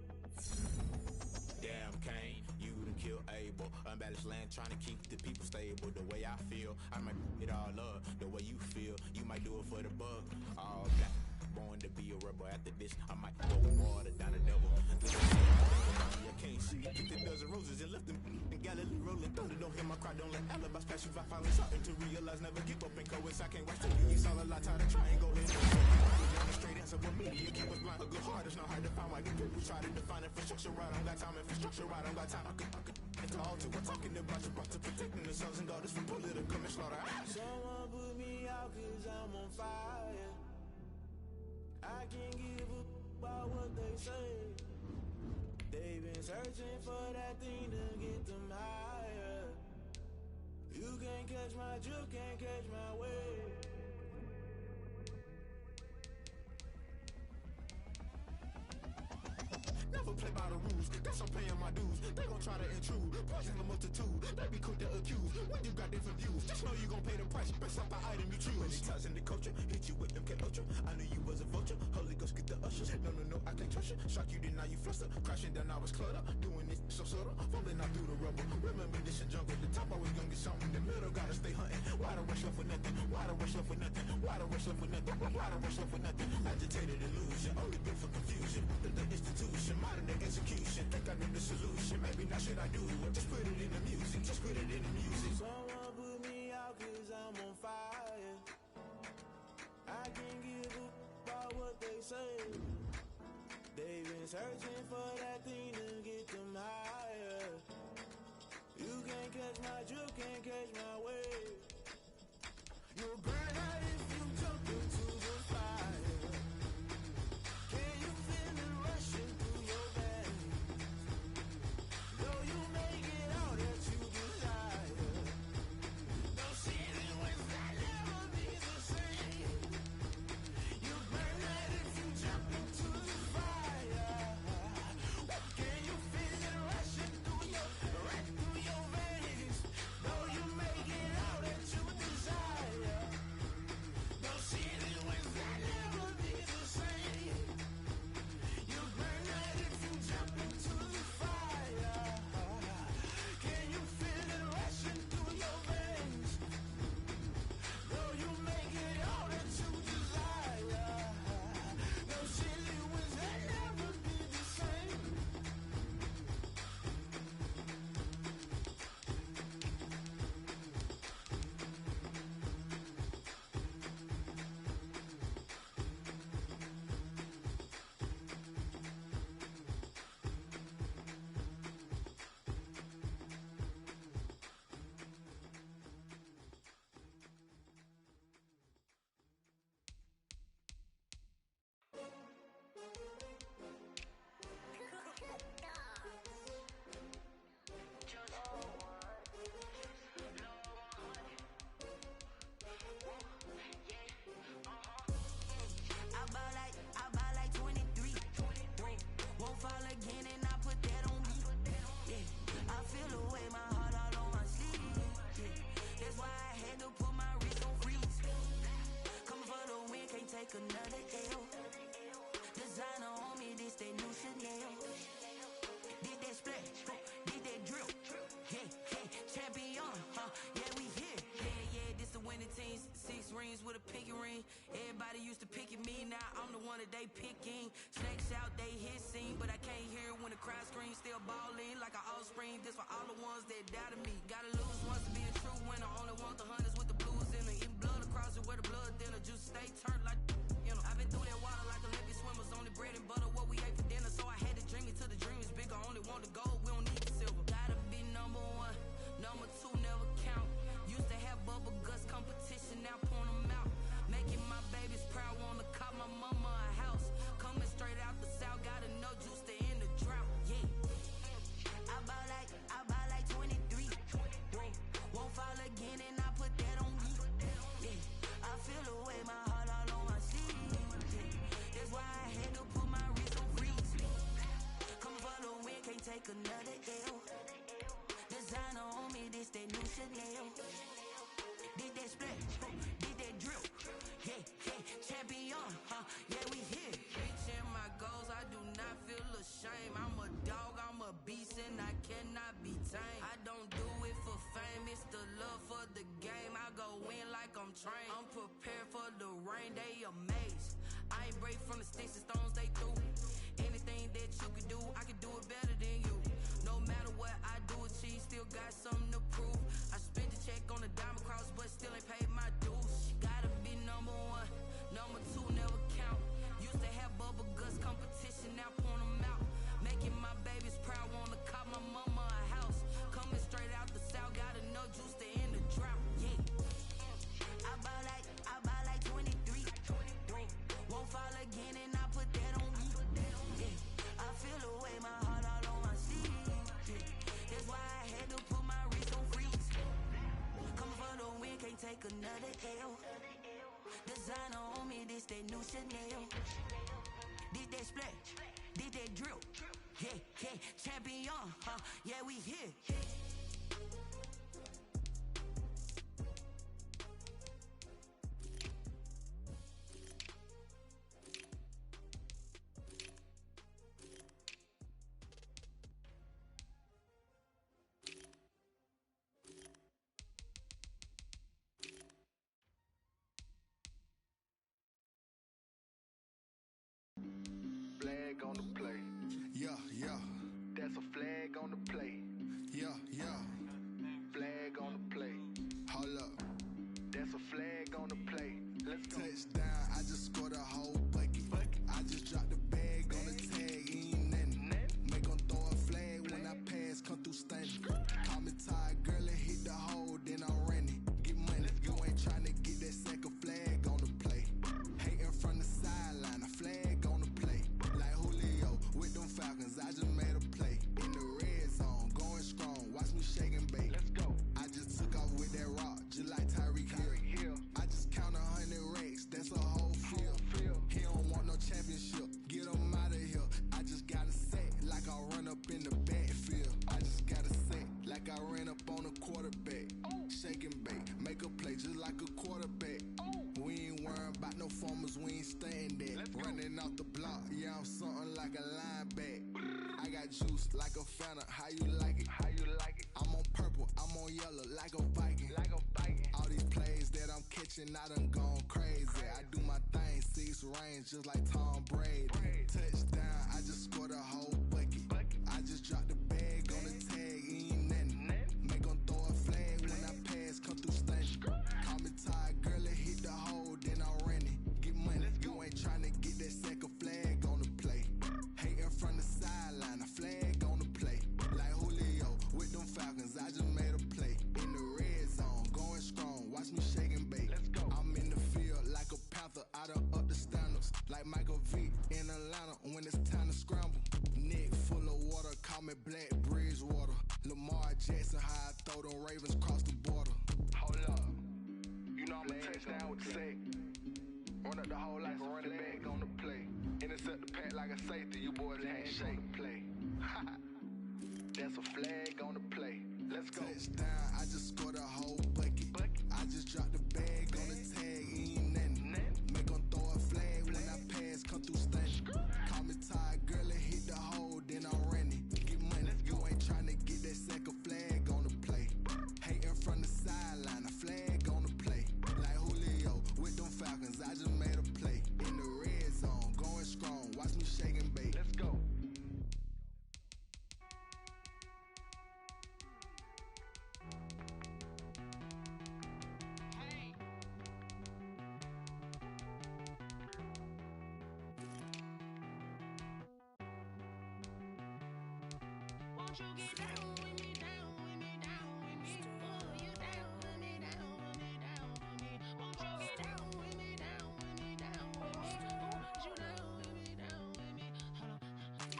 Damn, Kane, you done kill Abel. Unbalanced land, trying to keep the people stable. The way I feel, I might it all up. The way you feel, you might do it for the buck. All black, born to be a rebel. After this, I might go water down the devil. I can't see, took the dozen roses and left them in Galilee rolling thunder. Don't hear my cry, don't let alibis pass you. I finally starting to realize, never give up and coincide. Can't watch the movies all a lot, tired of trying, go ahead. The straight answer with media, keep us blind. A good heart is not hard to find. Why these people try to define infrastructure right? I don't got time, infrastructure right, I don't got time. I could enter all to. We're talking about you, brought to protecting the sons and daughters from political and slaughter. Someone put me out 'cause I'm on fire. I can't give up about what they say. They've been searching for that thing to get them higher. You can't catch my drift, can't catch my wave. Never play by the rules, that's I'm paying my dues. They gon' try to intrude, poison the multitude. They be quick to accuse, when you got different views. Just know you gon' pay the price, based off the item you choose. Many ties in the culture, hit you with them Ultra. I knew you was a vulture, Holy Ghost get the ushers. No, I can't trust you. Shock you, then now you fluster. Crashing down, I was cluttered. Doing this so subtle, falling out through the rubble. Remember this in jungle, the top I was gonna get something. The middle gotta stay hunting. Why the rush left for nothing? Why the rush left for nothing? Why the rush left for nothing? Why the rush left for nothing? Agitated illusion, only built for confusion. The institution, modern day execution. Think I knew the solution, maybe not should I do it? Just put it in the music, just put it in the music. Someone put me out 'cause I'm on fire. I can't give up about what they say. They've been searching for that thing to get them higher. You can't catch my drift, can't catch my wave. You'll burn out if you jump into the fire. Can you feel it rushing through your veins? Though you make it out that you desire. No season when that never be the same. You burn out if you jump into the fire. Can you feel it rushing through your veins? Though you make it out that you desire. No another L. Designer on me, this that new Chanel. Did that splash, did that drill. Yeah, champion, yeah, we here. Yeah, this the winning team. 6 rings with a pinky ring. Everybody used to pick at me, now I'm the one that they picking. Snakes out, they hissing, but I can't hear when the crowd screams. Still balling like an offspring. This for all the ones that doubted me. Gotta lose once to be a true winner. Only want the hunters with the blues in it. Eating blood across it where the blood thinner. Juice stay turned like, you know. I've been through that water like Olympic swimmers. Only bread and butter, what we ate for dinner. So I had to dream it till the dream is bigger. Only want the gold, we don't need the silver. Gotta be number 1, number 2 never count. Used to have bubble guts competition, now point them out. Making my babies proud, wanna cop my mama a house. Coming straight out the south, got enough juice to end the drought. Yeah, I buy like 23. Won't fall again, and I put that on me. Yeah, I feel the way, my heart all on my sleeve. Yeah, that's why I had to put my wrist on freeze. Come for the win, can't take another L. Designer on me, this that new Chanel. Did that splash, did that drill. Yeah, champion, yeah, we here. Reaching my goals, I do not feel ashamed. I'm a dog, I'm a beast, and I cannot be tamed. I don't do it for fame, it's the love for the game. I go in like I'm trained. I'm prepared for the rain, they amazed. I ain't break from the sticks and stones they threw. Anything that you could do, I could do it better than you. No matter what I do, achieve, still got something to prove. I spent the check on the diamond cross, but still ain't paid my dues. Gotta be number 1, number 2 never count. Used to have bubble guts competition, now point them out. Making my babies proud, wanna cop my mama a house. Coming straight out the south, got enough juice to end the drought. Yeah, I buy like 23. Won't fall again, and I put that on me. Yeah, I feel the way, my heart all on my sleeve. Yeah, that's why I had to put my wrist on freeze. Come for the win, can't take another L. Designer on me, this that new Chanel. Did that splash, did that drill. Yeah, champion, yeah, we here. Flag on the play. Yeah. That's a flag on the play. Yeah. Flag on the play. Hold up. That's a flag on the play. Let's go. Touchdown, I just scored a whole bucket. I just dropped the bag on the tag, ain't nothing. Make them throw a flag when I pass, come through stunning. Call me tired, girl, and hit the hole, then I'm running. Get money, you ain't tryna get that second flag on the play. Hating from the sideline, a flag on the play. Like Julio with them Falcons, I just made a play. In the red zone, going strong, watch me shake and bake. Let's go. I just took off with that rock, just like Tyreek Hill. I just count 100 racks, that's a whole field. He don't want no championship, get him out of here. I just got a set, like I run up in the backfield. I just got a set, like I ran up on a quarterback. Shake and bake, make a play just like a quarterback. We ain't worrying about no formers, we ain't staying there. Running off the block, yeah, I'm something like a lineback. I got juice like a Fanta, how you like it? I'm on purple, I'm on yellow, like a Viking. All these plays that I'm catching, I done gone crazy. I do my thing, 6 range, just like Tom Brady. Touchdown, I just scored a whole bucket. I just dropped the bag on the tag, ain't nothing. Make them throw a flag when I pass, come through stunning. Call me tired, girl, and hit the hole, then I'm running. Get money, you ain't tryna get that second flag on the play. Hating from the sideline, a flag on the play. Like Julio with them Falcons, I just made a play. In the red zone, going strong, watch me shake and bake. I'm in the field like a panther, I done up the standards. Like Michael Vick in Atlanta when it's time to scramble. Neck full of water, call me Black Bridgewater. Lamar Jackson, how I throw them Ravens cross the border. Hold up, you know I'm a touchdown with the sack. Run up the whole like a running back on the play. Intercept the pack like a safety, you boys can't shake play. That's a flag on the play. Let's go. Touchdown, I just scored a whole bucket. I just dropped the bag on the tag, ain't nothing. Make them throw a flag Won't you get down with me, down with me, down with me? Oh, you down with me, down with me, down with me? Won't you get down with me, down with me, down with me? Oh, you down with me, down with me? Hold on.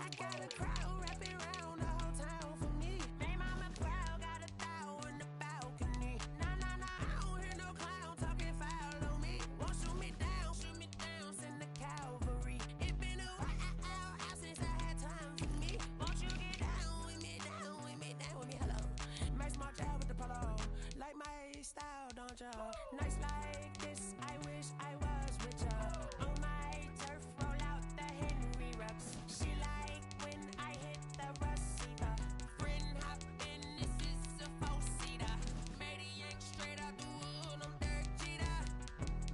I got a crowd wrapping around the whole town for me. May mama proud, got a thou in the balcony. Nah, nah, nah, I don't hear no clown talking foul on me. Won't shoot me down, send the cavalry. It been a while since I had time for me. Won't you get down with me, down with me, down with me? Hello. Max March out with the polo. Like my style, don't ya? Nights like this, I wish I was with ya. On my turf, roll out the Henry Rux. She like when I hit the receiver. Friend hop in, this is a four-seater. Made a yank straight out the wood, I'm Derek Jeter.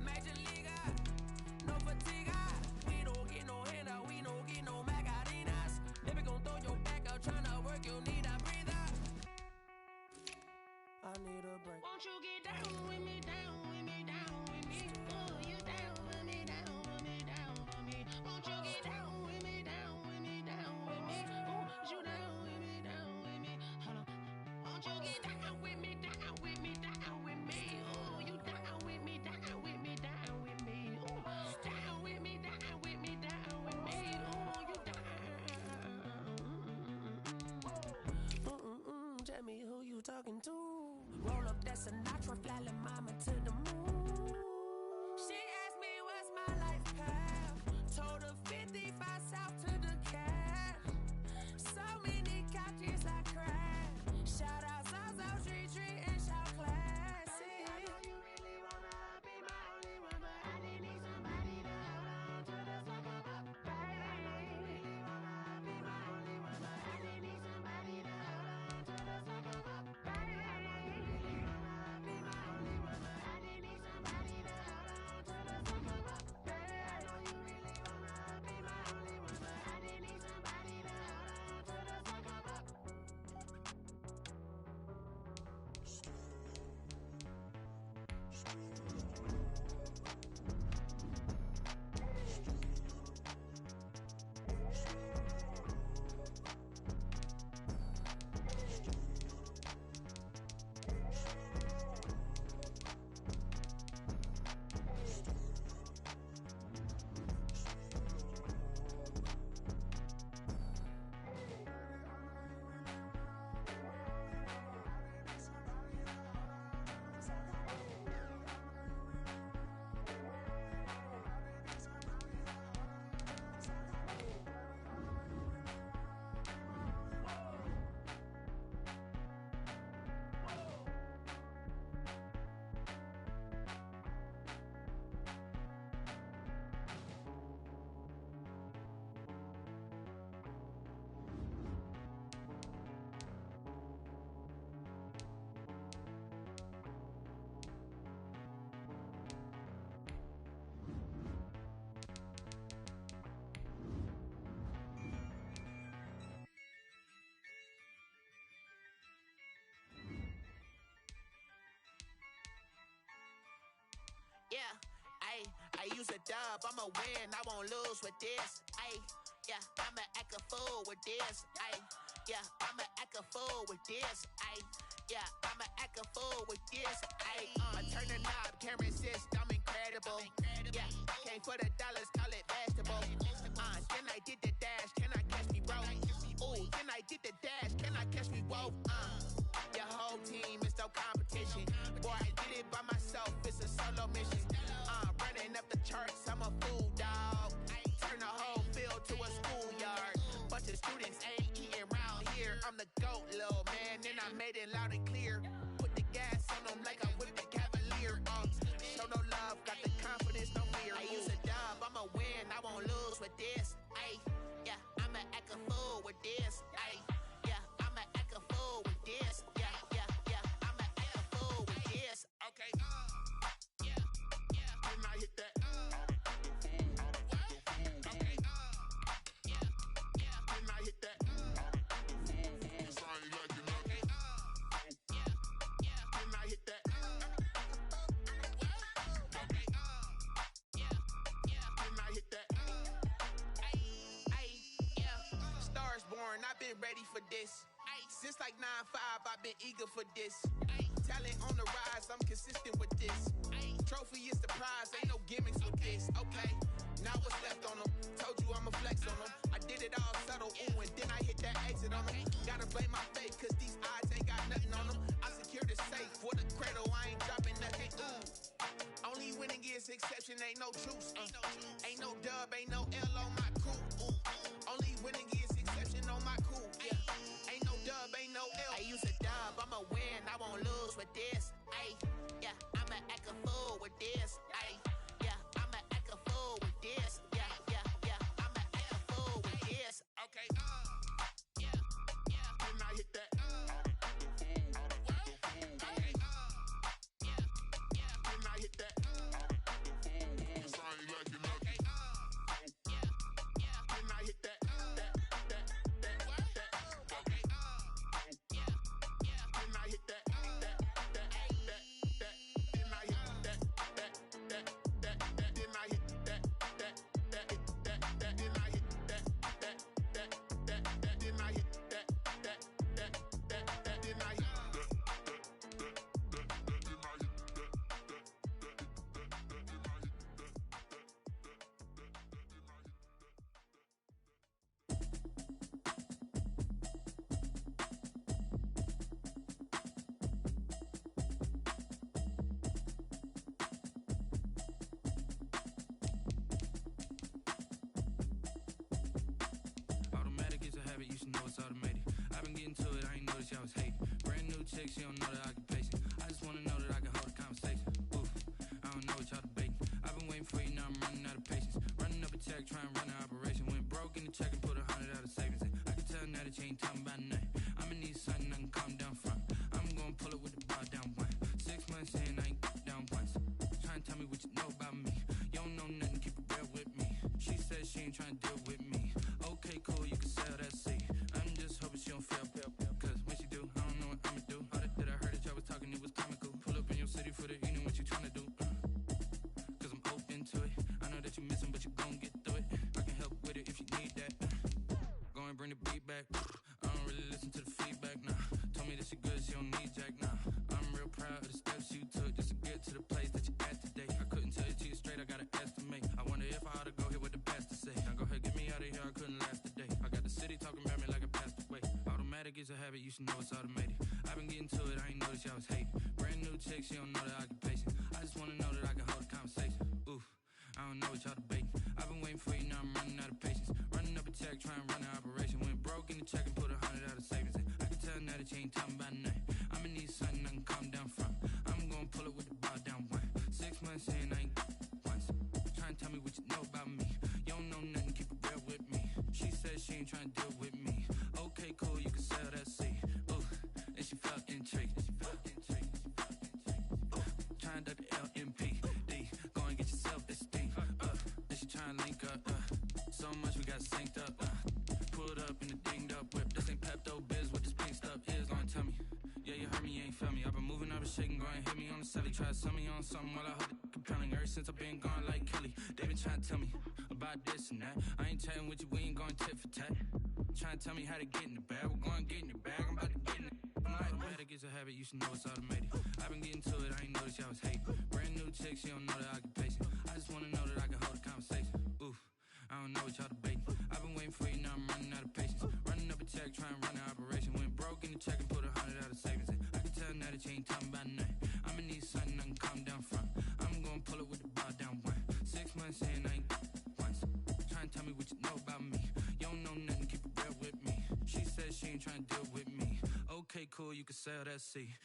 Major leaguer, no fatigue. We don't get no handout, we don't get no Magarinas. Never gon' throw your back out, tryna work, you need a breather. I need a break. Won't you get down with me, down with me, down with me? Oh, you down with me, down with me, down with me? Won't you get down with me, down with me, down with me? Oh, you down with me, down with me? Hold on. Won't you get down with me, down with me, down with me? Oh, you down with me, down with me, down with me? Oh, down with me, down with me, down with me? Oh, you down. Tell me who you talking to. Roll up that Sinatra, fly la mama to the moon. She asked me what's my life path. Told her 55 south to the cat. So many couches I cried. Shout out South Street and shout classy. I know you really wanna be my only one, but I didn't need somebody to hold on to the sucker up, baby. I know you really wanna be my only one, but I didn't need somebody to hold on to the sucker up, baby. I know you really wanna be my only one, but I didn't need somebody to hold on to the sucker up, baby. I know you really wanna be my only one, but I didn't need somebody to hold on to the sucker up. Yeah, I use a dub, I'ma win, I won't lose with this. Yeah, I'ma act a fool with this. Yeah, I'ma act a fool with this. Yeah, I'ma act a fool with this. I turn the knob, camera assist, I'm incredible. Yeah, came for the dollars, call it vegetable. Then I did the dash, can I catch me, bro? Ooh, then I did the dash, can I catch me, whoa? Your whole team is no competition. Boy, I did it by myself, it's a solo mission. Running up the charts, I'm a fool, dog. Turn the whole field to a schoolyard. Bunch of students ain't eating round here. I'm the GOAT, little man, and I made it loud and clear. Put the gas on them like I whipped the Cavalier. Show no love, got the confidence, no fear. I use a dub, I'ma win, I won't lose with this. Yeah, I'ma act a fool with this. Yeah, I'ma act a fool with this. Yeah, I'ma act a fool with this. Okay, Can I hit that? Okay, Can I hit that? Sound like you know. Okay, Can I hit that? Okay, Can I hit that? Yeah. Stars born, I've been ready for this. Since like 9-5, I've been eager for this. Talent on the rise, I'm consistent with this. Trophy is the prize, ain't no gimmicks with this. Okay, now what's left on them? Told you I'ma flex on them. I did it all subtle, ooh, and then I hit that exit on them. Gotta blame my faith, cause these odds ain't got nothing on them. I secured the safe for the cradle, I ain't dropping nothing, ooh. Only winning is exception, ain't no truce. Ain't no dub, ain't no L on my crew, ooh. Only winning is exception on my crew, yeah. Ain't no dub, ain't no L. I use a dub, I'ma win, I won't lose with this. Ay, yeah, I'ma act a fool with this. Ay, yeah, I'ma act a fool with this. Yeah, yeah, yeah, I'ma act a fool with this. Okay, yeah, yeah. Then I hit that. Okay, yeah, yeah. Then I hit that. You should know it's automated. I've been getting to it, I ain't noticed y'all was hating. Brand new chick, she don't know the occupation. I just wanna know that I can hold a conversation. Oof, I don't know what y'all debating. I've been waiting for you, now I'm running out of patience. Running up a check, trying to run an operation. Went broke in the check and put 100 out of savings in. I can tell now that you ain't talking about nothing. I'ma need something I can calm down from. I'm gonna pull it with the bar down one. 6 months in, I ain't down once. Trying to tell me what you know about me. You don't know nothing, keep it real with me. She said she ain't trying to deal with me. Okay, cool, you can sell that seed. I'm just hoping she don't fail, cause when she do, I don't know what I'ma do. All that I heard that y'all was talking, it was comical. Pull up in your city for the evening, what you tryna do? Cause I'm open to it. I know that you missing, but you gon' get through it. I can help with it if you need that. Go and bring the beat back. I don't really listen to the feedback, nah. Told me that she good, she don't need Jack, nah. I'm real proud of the steps you took just to get to the place that you at today. I couldn't tell you to you straight, I gotta estimate. I wonder if I ought to go here with the best to say. Now go ahead, get me out of here, I couldn't last today. I got the city talking about me like I passed away. Automatic is a habit, you should know it's automated. I've been getting to it, I ain't noticed y'all was hating. Brand new chick, she don't know the occupation. I just wanna know that I can hold a conversation. Oof, I don't know what y'all debating. I've been waiting for you, now I'm running out of patience. Running up a check, trying to run an operation. Went broke in the check and put 100 out of savings in. I can tell now that you ain't talking about nothing. I'ma need something I can calm down from. I'm gonna pull it with the bar down one. 6 months in, I ain't once. Trying to tell me what you know about me. You don't know nothing, keep it real with me. She said she ain't trying to deal with me. Okay, cool, you can sell that seed. Ooh, and she felt intrigued. Trying to duck the LMPD. Go and get your self-esteem. Then she trying to link up. So much we got synced up. Pulled up in the dinged up whip. This ain't Pepto-Biz, what this pink stuff is. Long tell me. Yeah, you heard me, you ain't felt me. I've been moving, I've been shaking, go and hit me on the celly. Try to sell me on something while I hold it compelling. Ever since I've been gone like Kelly, they been trying to tell me about this and that. I ain't chatting with you, we ain't going tit for tat. Trying to tell me how to get in the bag. We're going to get in the bag, I'm about to get in it. Automatic is a habit, you should know it's automated. I've been getting to it, I ain't noticed y'all was hating. Brand new chick, she don't know the occupation. I just wanna know that I can hold a conversation. Oof, I don't know what y'all debating. I've been waiting for you, now I'm running out of patience. Running up a check, trying to run an operation. Went broke in the check and put 100 out of savings in. I can tell now that you ain't talking about nothing. I'ma need something I can calm down from. I'm gonna pull it with the bar down one. 6 months in, I ain't once. Trying to tell me what you know about me. You don't know nothing, keep it real with me. She said she ain't trying to deal with me. Okay, cool, you can sell that seed.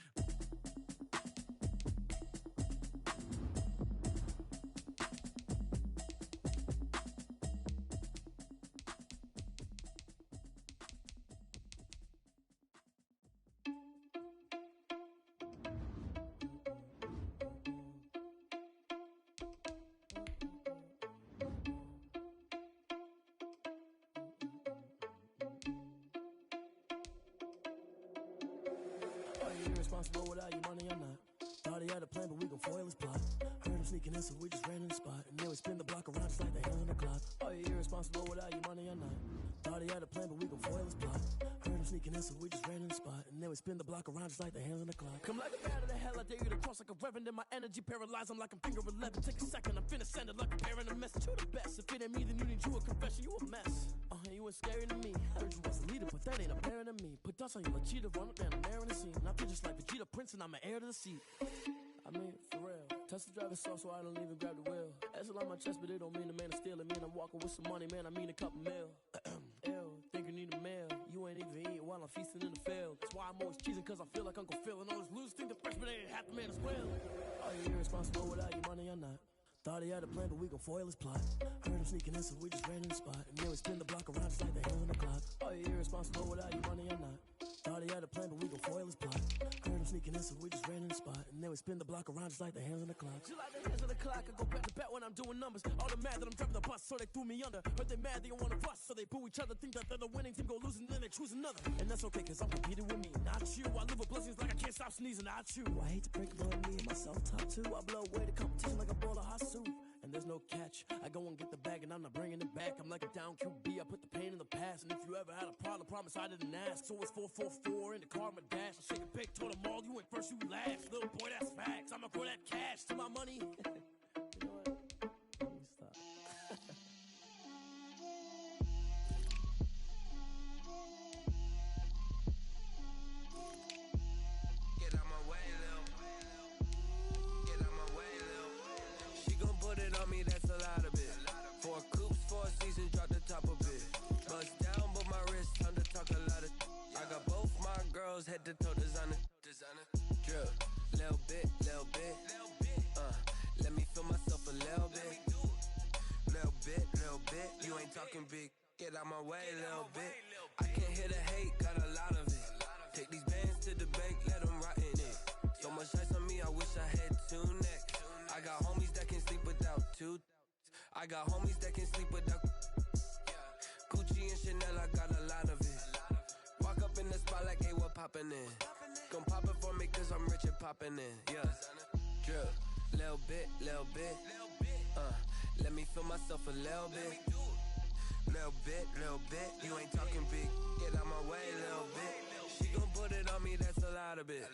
Irresponsible without your money or not. Thought he had a plan, but we gon' foil his plot. Heard him sneaking in, so we just ran in the spot. And then we spin the block around just like the hell in the clock. Are you irresponsible without your money or not? Thought he had a plan, but we gon' foil his plot. Heard him sneaking in, so we just ran in the spot. then we spin the block around just like the hands on the clock. Come like a bat of the hell, I dare you to cross like a reverend. And my energy paralyzed, I'm like I'm finger 11. Take a second, I'm finna send it like a parent, a message to the best. If it ain't me, then you need you a confession, you a mess. You ain't scary to me. Heard you was a leader, but that ain't apparent to me. Put dust on you, a cheetah, run up down the air in the scene. And I feel just like Vegeta Prince, and I'm an heir to the seat. I mean, for real. Touch the driver's soft so I don't even grab the wheel. That's on my chest, but it don't mean the man is stealing. Man, I'm walking with some money, man, I mean a couple mil. Ew, think you need a meal. You ain't even eating while I'm feasting in the field. That's why I'm always cheesing, cause I feel like Uncle Phil. And all those losers think the freshman ain't half the man as well. Are you irresponsible without your money or not? Thought he had a plan, but we gon' foil his plot. Heard him sneaking in, so we just ran in the spot. And then we spin the block around just like the hands on the clock. Are you irresponsible without your money or not? Thought he had a plan, but we gon' foil his plot. Heard him sneaking in, so we just ran in the spot. And then we spin the block around just like the hands on the clock. Just like the hands on the clock, I go back to back when I'm doing numbers. All the mad that I'm driving the bus, so they threw me under. Heard they mad, they don't wanna bust, so they boo each other. Think that they're the winning team, go losing, then they choose another. And that's okay, cause I'm competing with me, not you. I live with blessings like I can't stop sneezing, not you. I hate to break it, but me and myself top two. I blow away the competition like a bowl of hot soup. And there's no catch. I go and get the bag and I'm not bringing it back. I'm like a down QB, I put the pain in the past. And if you ever had a problem, promise I didn't ask. So it's 444 in the car, my dash. I shake a big, told them all, you went first, you last. Little boy, that's facts. I'ma throw that cash to my money. You know what? Let me stop. Get out my way, Lil. Get out my way, Lil. She gon' put it on me, that's a lot of it. 4 coops, 4 seasons, drop the top a bit. Bust down, but my wrist, time to talk a lot of. I got both my girls, head to toe designer. Drip, little bit, little bit. Let me feel myself a little bit. Little bit, you ain't talking big. Get out my way, little bit. I can't hear the hate, got a lot of it. Take these bands to the bank, let them rot in it. So much ice on me, I wish I had 2 necks. I got homies that can sleep without 2. I got homies that can sleep without Gucci and Chanel, I got a lot of it. Walk up in the spot like, hey, what poppin' in? Gon' pop it for me cause I'm rich and poppin' in, yeah. Drip, little bit, little bit. Let me feel myself a little bit. Little bit, you ain't talking big. Get out my way, little bit. She gon' put it on me, that's a lot of it.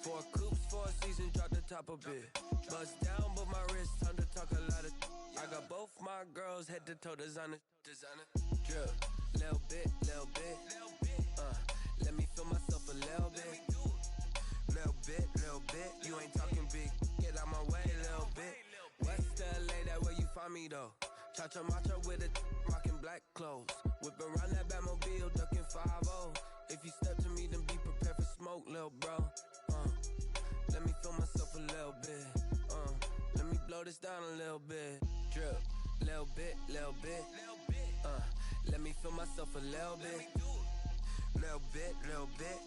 4 coops, 4 seasons, drop the top a bit. Bust down, but my wrist, time to talk a lot of. I got both my girls, head to toe designer. Drip, little bit, little bit. Let me feel myself a little bit. Little bit, you ain't talking big. Get out my way, little bit. West LA, that where you find me though. Cha-cha matcha with a rockin' black clothes. Whip around that Batmobile, ducking 5-0. If you step to me, then be prepared for smoke, lil' bro. Let me feel myself a little bit. Let me blow this down a little bit. Drip, little bit, little bit. Let me feel myself a little bit. Little bit,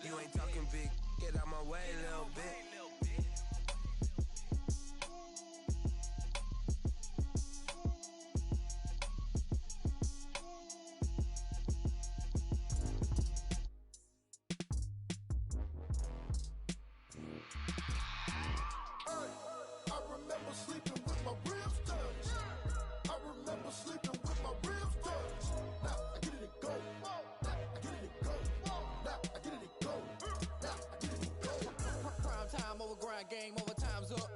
you ain't talking big. Get out my way, little bit. Game over, time's up.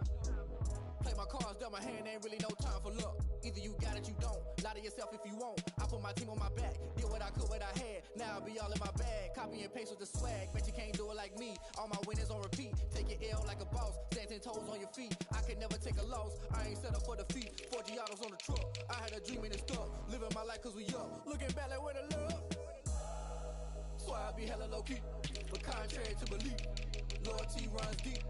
Play my cards, dealt my hand, ain't really no time for luck. Either you got it, you don't. Lie to yourself if you won't. I put my team on my back, did what I could, what I had. Now I'll be all in my bag. Copy and paste with the swag. Bet you can't do it like me. All my winners on repeat. Take your L like a boss. Stand 10 toes on your feet. I can never take a loss. I ain't set up for defeat. 4 Giottos on the truck. I had a dream and it's stuck. Living my life cause we up. Looking back like where the love. So I be hella low key. But contrary to belief, loyalty runs deep.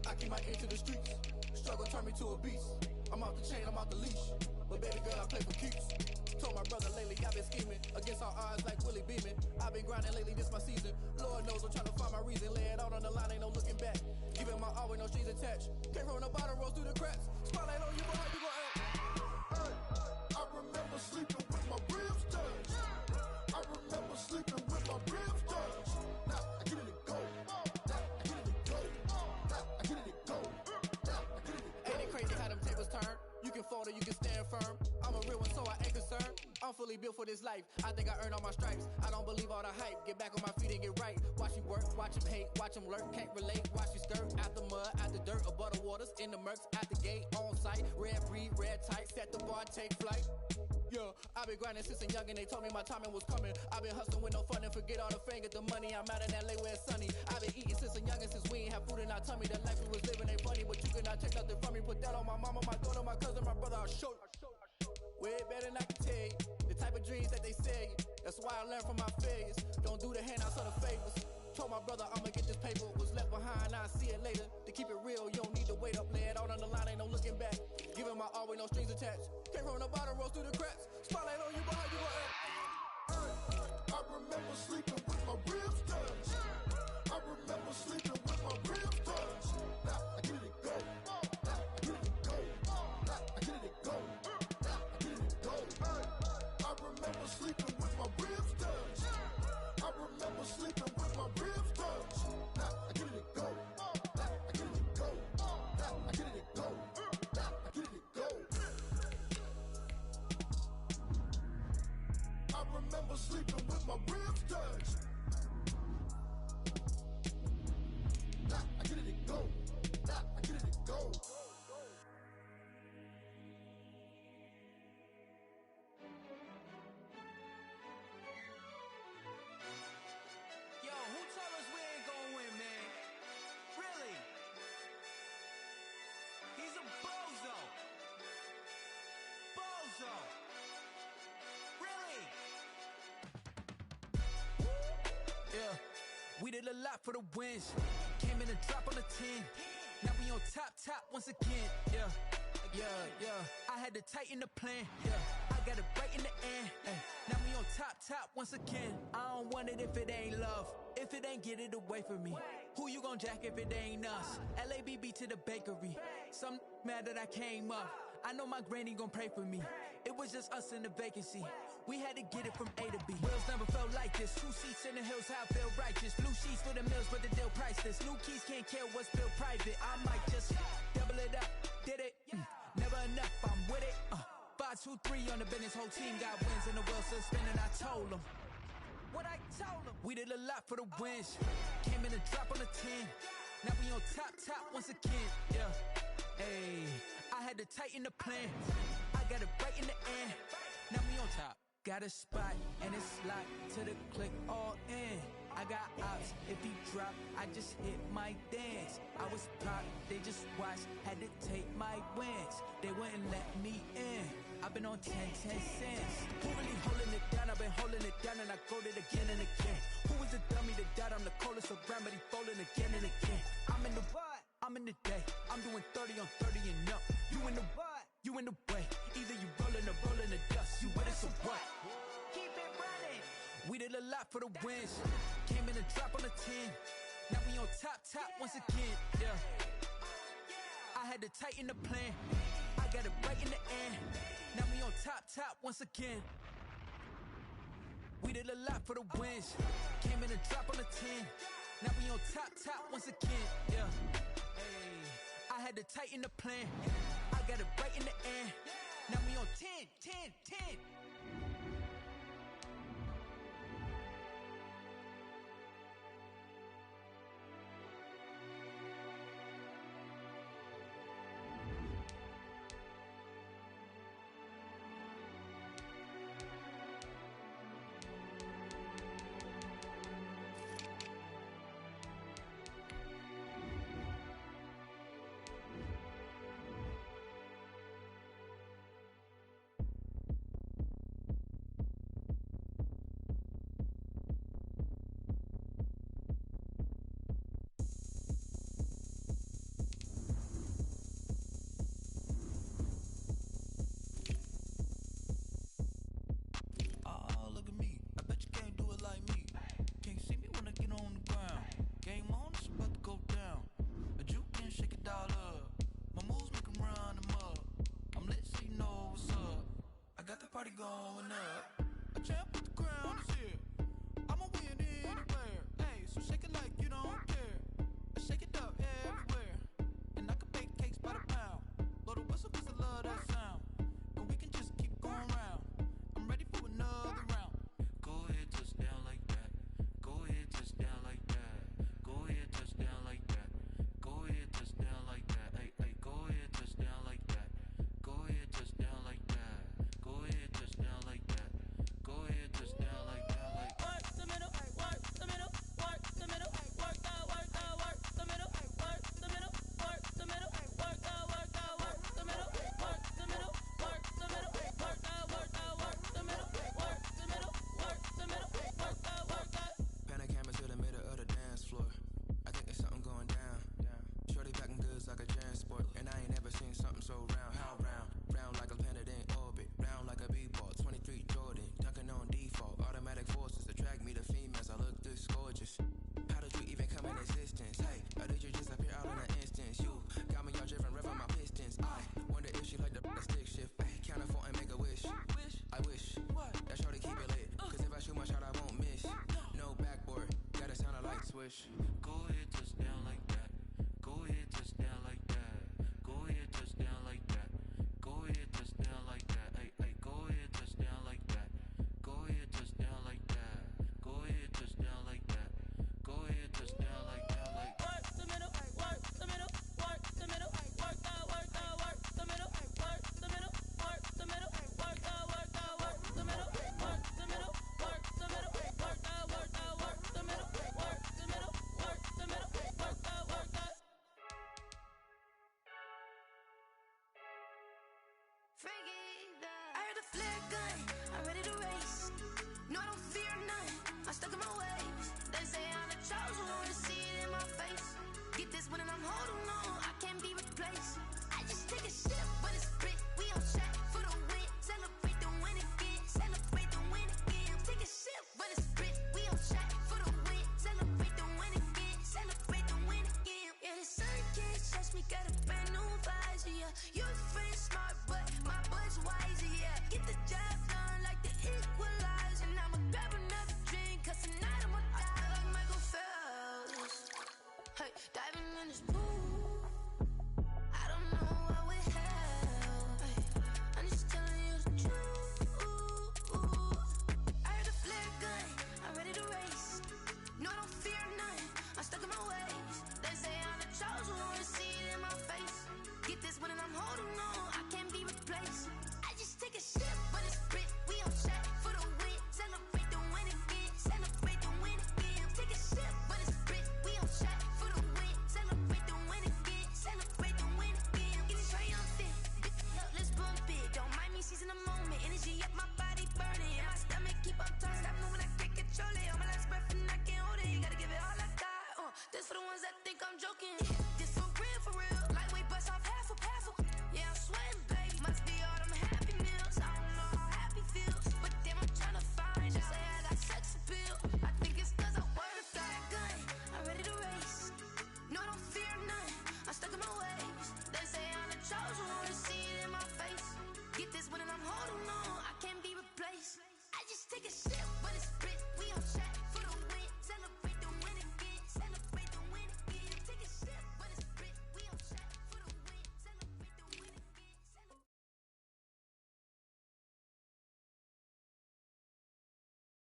I keep my ear to the streets. Struggle turn me to a beast. I'm off the chain, I'm off the leash. But baby girl, I play for keeps. Told my brother lately, I've been scheming against all odds like Willie Beeman. I've been grinding lately, this my season. Lord knows I'm trying to find my reason. Lay it out on the line, ain't no looking back. Giving my all with no strings attached. Came from the bottom, rose through the cracks. Spotlight on you, but how you gon' act? Hey, I remember sleeping with my ribs touched. I remember sleeping with my ribs touched. Now I get it to go. Ain't it crazy how them tables turn? You can fold or you can stand firm. I'm a real one, so I ain't concerned. I'm I'm fully built for this life. I think I earned all my stripes. I don't believe all the hype. Get back on my feet and get right. Watch him work, watch him hate, watch him lurk. Can't relate, watch him skirt. Out the mud, out the dirt, above the waters, in the murks, out the gate, on site. Red breed, red tight, set the bar, take flight. Yeah, I been grinding since a young and they told me my timing was coming. I been hustling with no fun and forget all the fame, get the money. I'm out in LA where it's sunny. I been eating since a young and since we ain't have food in our tummy. The life we was living ain't funny, but you cannot take nothing from me. Put that on my mama, my daughter, my cousin, my brother, I'll show you. Way better than I can tell you. The type of dreams that they sell you. That's why I learned from my failures. Don't do the handouts or the favors. Told my brother I'ma get this paper. Was left behind, I'll see it later. To keep it real, you don't need to wait up. Lay it out on the line, ain't no looking back. Giving my all with no strings attached. Came from the bottom, rose through the cracks. Spotlight on you, but how you gon' act? I remember sleeping with my ribs touched. I remember sleeping with my ribs touched. Now I get it go. Now I get it go. Now I get it go. Now I get it go. I remember sleeping with my ribs touched. I remember sleeping with my ribs touched. Now I get it go. Now I get it go. Now I get it go. Now I get it go. I remember sleeping with my ribs touched. Now I get it go. Now I get it go. Yo, who told us we ain't gonna win, man? Really? He's a bozo. Bozo. Really? Yeah, we did a lot for the wins. Came in a drop on the 10. Now we on top once again. Yeah. I had to tighten the plan. Yeah, I got it right in the end. Now we on top once again. I don't want it if it ain't love. If it ain't, get it away from me. Who you gon' jack if it ain't us? LABB to the bakery. Some mad that I came up. I know my granny gon' pray for me. It was just us in the vacancy. We had to get it from A to B. Wheels never felt like this. 2 seats in the hills, how I feel righteous. Blue sheets for the mills, but the deal priceless. New keys can't care what's built private. I might just double it up. Did it? Never enough, I'm with it. 5, 2, 3 on the business. Whole team got wins and the wheels still spinning. I told them what I told them. We did a lot for the wins. Came in a drop on the 10. Now we on top once again. Yeah. Hey, I had to tighten the plan. I got it right in the end. Now we on top. Got a spot and it's locked to the click all in. I got ops, if he drop, I just hit my dance. I was pop, they just watched, had to take my wins. They wouldn't let me in. I've been on 10 cents. Who really holding it down? I've been holding it down and I go it again and again. Who is the dummy that died? I'm the coldest around, but he folding again and again. I'm in the what? I'm in the day. I'm doing 30 on 30 and up. You in the what? You in the way. Either you rolling or rolling the dust. You with us or what? Keep it running. We did a lot for the wins. Came in a drop on the 10. Now we on top once again. Yeah. I had to tighten the plan. I got it right in the end. Now we on top once again. We did a lot for the wins. Came in a drop on the 10. Now we on top once again. Yeah. Hey, I had to tighten the plan. I got it right in the end. Now we on 10. Going up, a champ with the crown is here. I'ma win anywhere. Hey, so shake it like you don't care. Shake it up everywhere. And I can bake cakes by the pound. Blow the whistle 'cause I love that sound. And we can just keep going round. I'm ready for wish